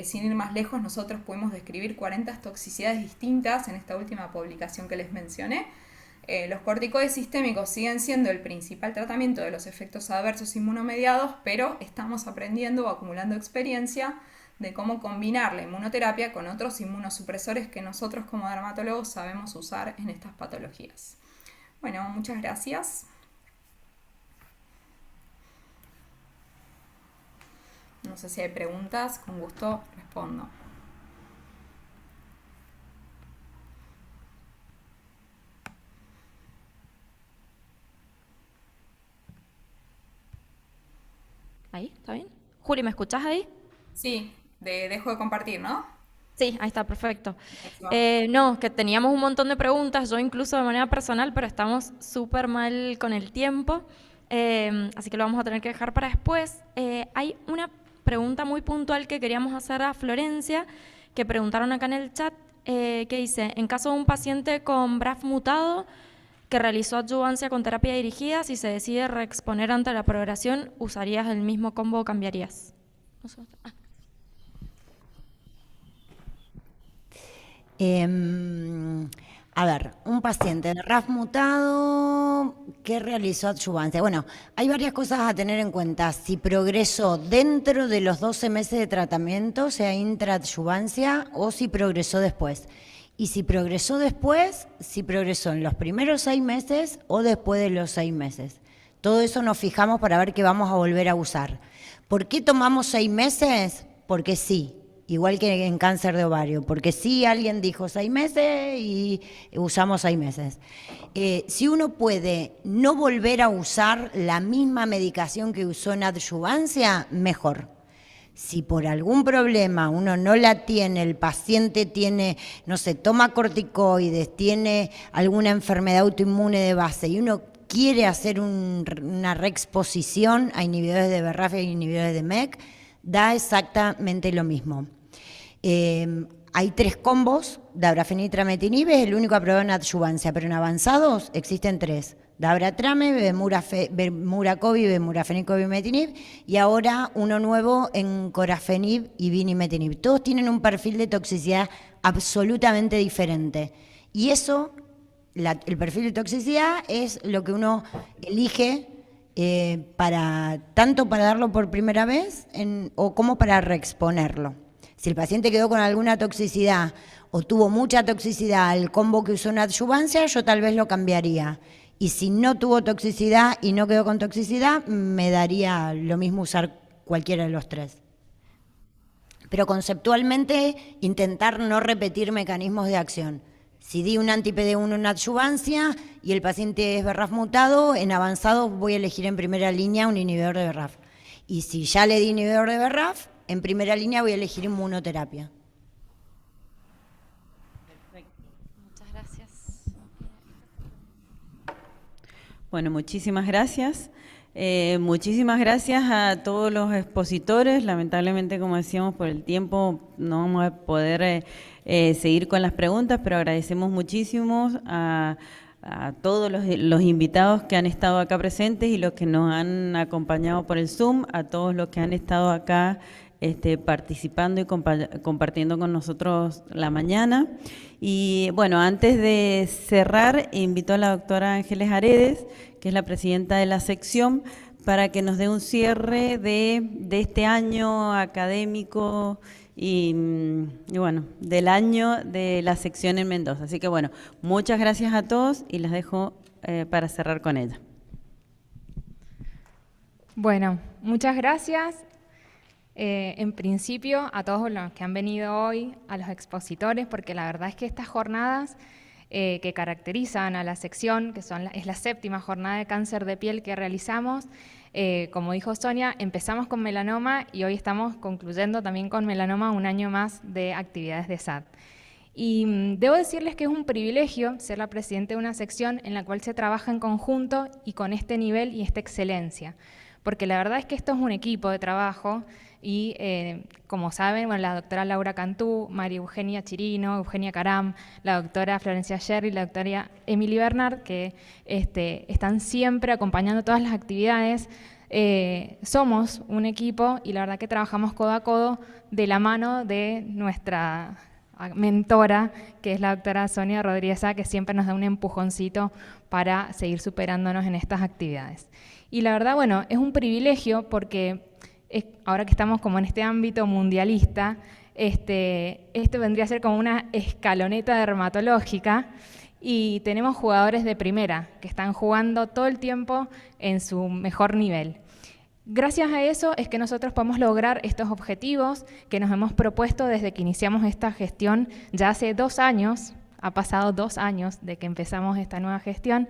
Sin ir más lejos, nosotros pudimos describir 40 toxicidades distintas en esta última publicación que les mencioné. Los corticoides sistémicos siguen siendo el principal tratamiento de los efectos adversos inmunomediados, pero estamos aprendiendo o acumulando experiencia de cómo combinar la inmunoterapia con otros inmunosupresores que nosotros como dermatólogos sabemos usar en estas patologías. Bueno, muchas gracias. No sé si hay preguntas, con gusto respondo. ¿Ahí? ¿Está bien? Juli, ¿me escuchás ahí? Sí, dejo de compartir, ¿no? Sí, ahí está, perfecto. Eso. No, que teníamos un montón de preguntas, yo incluso de manera personal, pero estamos súper mal con el tiempo, así que lo vamos a tener que dejar para después. Hay una pregunta muy puntual que queríamos hacer a Florencia, que preguntaron acá en el chat, que dice, en caso de un paciente con BRAF mutado que realizó adyuvancia con terapia dirigida, si se decide reexponer ante la progresión, ¿usarías el mismo combo o cambiarías? No sé. A ver, un paciente de RAF mutado que realizó adyuvancia. Bueno, hay varias cosas a tener en cuenta. Si progresó dentro de los 12 meses de tratamiento, sea intraadyuvancia, o si progresó después. Y si progresó después, si progresó en los primeros 6 meses o después de los 6 meses. Todo eso nos fijamos para ver qué vamos a volver a usar. ¿Por qué tomamos 6 meses? Porque sí. Igual que en cáncer de ovario, porque sí alguien dijo 6 meses y usamos 6 meses. Si uno puede no volver a usar la misma medicación que usó en adyuvancia, mejor. Si por algún problema uno no la tiene, el paciente tiene, no sé, toma corticoides, tiene alguna enfermedad autoinmune de base y uno quiere hacer una reexposición a inhibidores de BRAF y inhibidores de MEK, da exactamente lo mismo. Hay 3 combos, dabrafenib-trametinib es el único aprobado en adyuvancia, pero en avanzados existen 3. Dabratrame, bemuracovi, bemurafenib-cobimetinib, y ahora uno nuevo en corafenib y vinimetinib. Todos tienen un perfil de toxicidad absolutamente diferente. Y eso, el perfil de toxicidad es lo que uno elige tanto para darlo por primera vez o como para reexponerlo. Si el paciente quedó con alguna toxicidad o tuvo mucha toxicidad al combo que usó en adyuvancia, yo tal vez lo cambiaría. Y si no tuvo toxicidad y no quedó con toxicidad, me daría lo mismo usar cualquiera de los 3. Pero conceptualmente, intentar no repetir mecanismos de acción. Si di un anti-PD1 en adyuvancia y el paciente es BRAF mutado, en avanzado voy a elegir en primera línea un inhibidor de BRAF. Y si ya le di inhibidor de BRAF, en primera línea voy a elegir inmunoterapia. Perfecto. Muchas gracias. Bueno, muchísimas gracias. Muchísimas gracias a todos los expositores. Lamentablemente, como decíamos, por el tiempo no vamos a poder seguir con las preguntas, pero agradecemos muchísimo a todos los invitados que han estado acá presentes y los que nos han acompañado por el Zoom, a todos los que han estado acá participando y compartiendo con nosotros la mañana. Y bueno, antes de cerrar, invito a la doctora Ángeles Aredes, que es la presidenta de la sección, para que nos dé un cierre de este año académico y bueno, del año de la sección en Mendoza. Así que bueno, muchas gracias a todos y las dejo para cerrar con ella. Bueno, muchas gracias. En principio, a todos los que han venido hoy, a los expositores, porque la verdad es que estas jornadas que caracterizan a la sección, que es la 7ª jornada de cáncer de piel que realizamos, como dijo Sonia, empezamos con melanoma y hoy estamos concluyendo también con melanoma un año más de actividades de SAT. Y debo decirles que es un privilegio ser la presidenta de una sección en la cual se trabaja en conjunto y con este nivel y esta excelencia, porque la verdad es que esto es un equipo de trabajo. Y como saben, bueno, la doctora Laura Cantú, María Eugenia Chirino, Eugenia Caram, la doctora Florencia Sherry, la doctora Emily Bernard, que están siempre acompañando todas las actividades. Somos un equipo y la verdad que trabajamos codo a codo de la mano de nuestra mentora, que es la doctora Sonia Rodríguez, que siempre nos da un empujoncito para seguir superándonos en estas actividades. Y la verdad, bueno, es un privilegio porque ahora que estamos como en este ámbito mundialista, esto vendría a ser como una escaloneta dermatológica y tenemos jugadores de primera que están jugando todo el tiempo en su mejor nivel. Gracias a eso es que nosotros podemos lograr estos objetivos que nos hemos propuesto desde que iniciamos esta gestión ya hace 2 años, ha pasado 2 años de que empezamos esta nueva gestión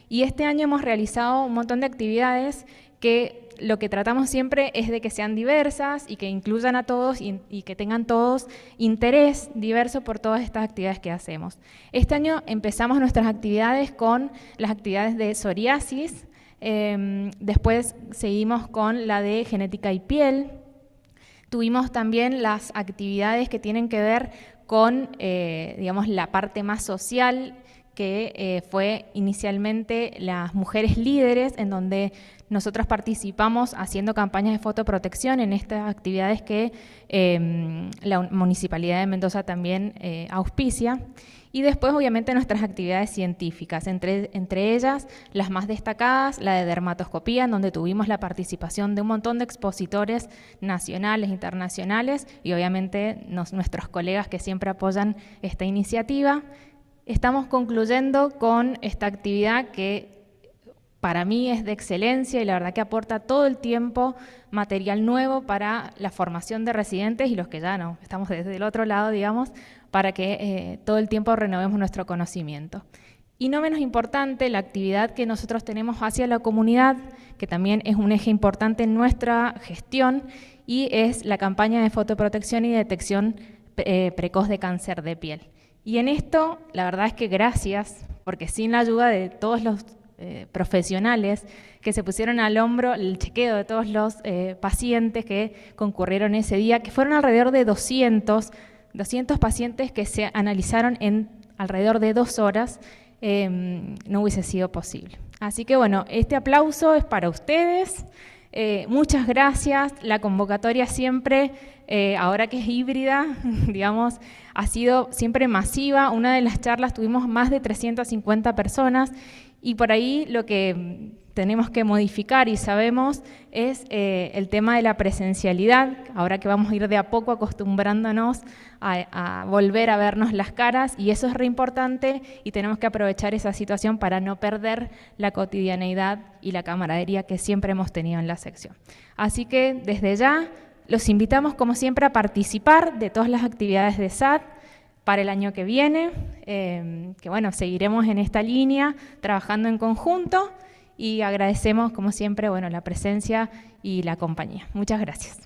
y este año hemos realizado un montón de actividades que lo que tratamos siempre es de que sean diversas y que incluyan a todos y que tengan todos interés diverso por todas estas actividades que hacemos. Este año empezamos nuestras actividades con las actividades de psoriasis, después seguimos con la de genética y piel, tuvimos también las actividades que tienen que ver con, digamos, la parte más social, que fue inicialmente las mujeres líderes, en donde nosotros participamos haciendo campañas de fotoprotección en estas actividades que la Municipalidad de Mendoza también auspicia. Y después, obviamente, nuestras actividades científicas, entre ellas las más destacadas, la de dermatoscopía, en donde tuvimos la participación de un montón de expositores nacionales, internacionales, y obviamente nuestros colegas que siempre apoyan esta iniciativa. Estamos concluyendo con esta actividad que para mí es de excelencia y la verdad que aporta todo el tiempo material nuevo para la formación de residentes y los que ya no, estamos desde el otro lado, digamos, para que todo el tiempo renovemos nuestro conocimiento. Y no menos importante, la actividad que nosotros tenemos hacia la comunidad, que también es un eje importante en nuestra gestión, y es la campaña de fotoprotección y detección precoz de cáncer de piel. Y en esto, la verdad es que gracias, porque sin la ayuda de todos los profesionales que se pusieron al hombro el chequeo de todos los pacientes que concurrieron ese día, que fueron alrededor de 200 pacientes que se analizaron en alrededor de 2 horas, no hubiese sido posible. Así que bueno, este aplauso es para ustedes. Muchas gracias. La convocatoria siempre, ahora que es híbrida, digamos, ha sido siempre masiva. Una de las charlas tuvimos más de 350 personas y por ahí lo que tenemos que modificar y sabemos es el tema de la presencialidad, ahora que vamos a ir de a poco acostumbrándonos a volver a vernos las caras, y eso es re importante y tenemos que aprovechar esa situación para no perder la cotidianeidad y la camaradería que siempre hemos tenido en la sección. Así que desde ya los invitamos como siempre a participar de todas las actividades de SAT para el año que viene, que bueno, seguiremos en esta línea trabajando en conjunto. Y agradecemos, como siempre, bueno, la presencia y la compañía. Muchas gracias.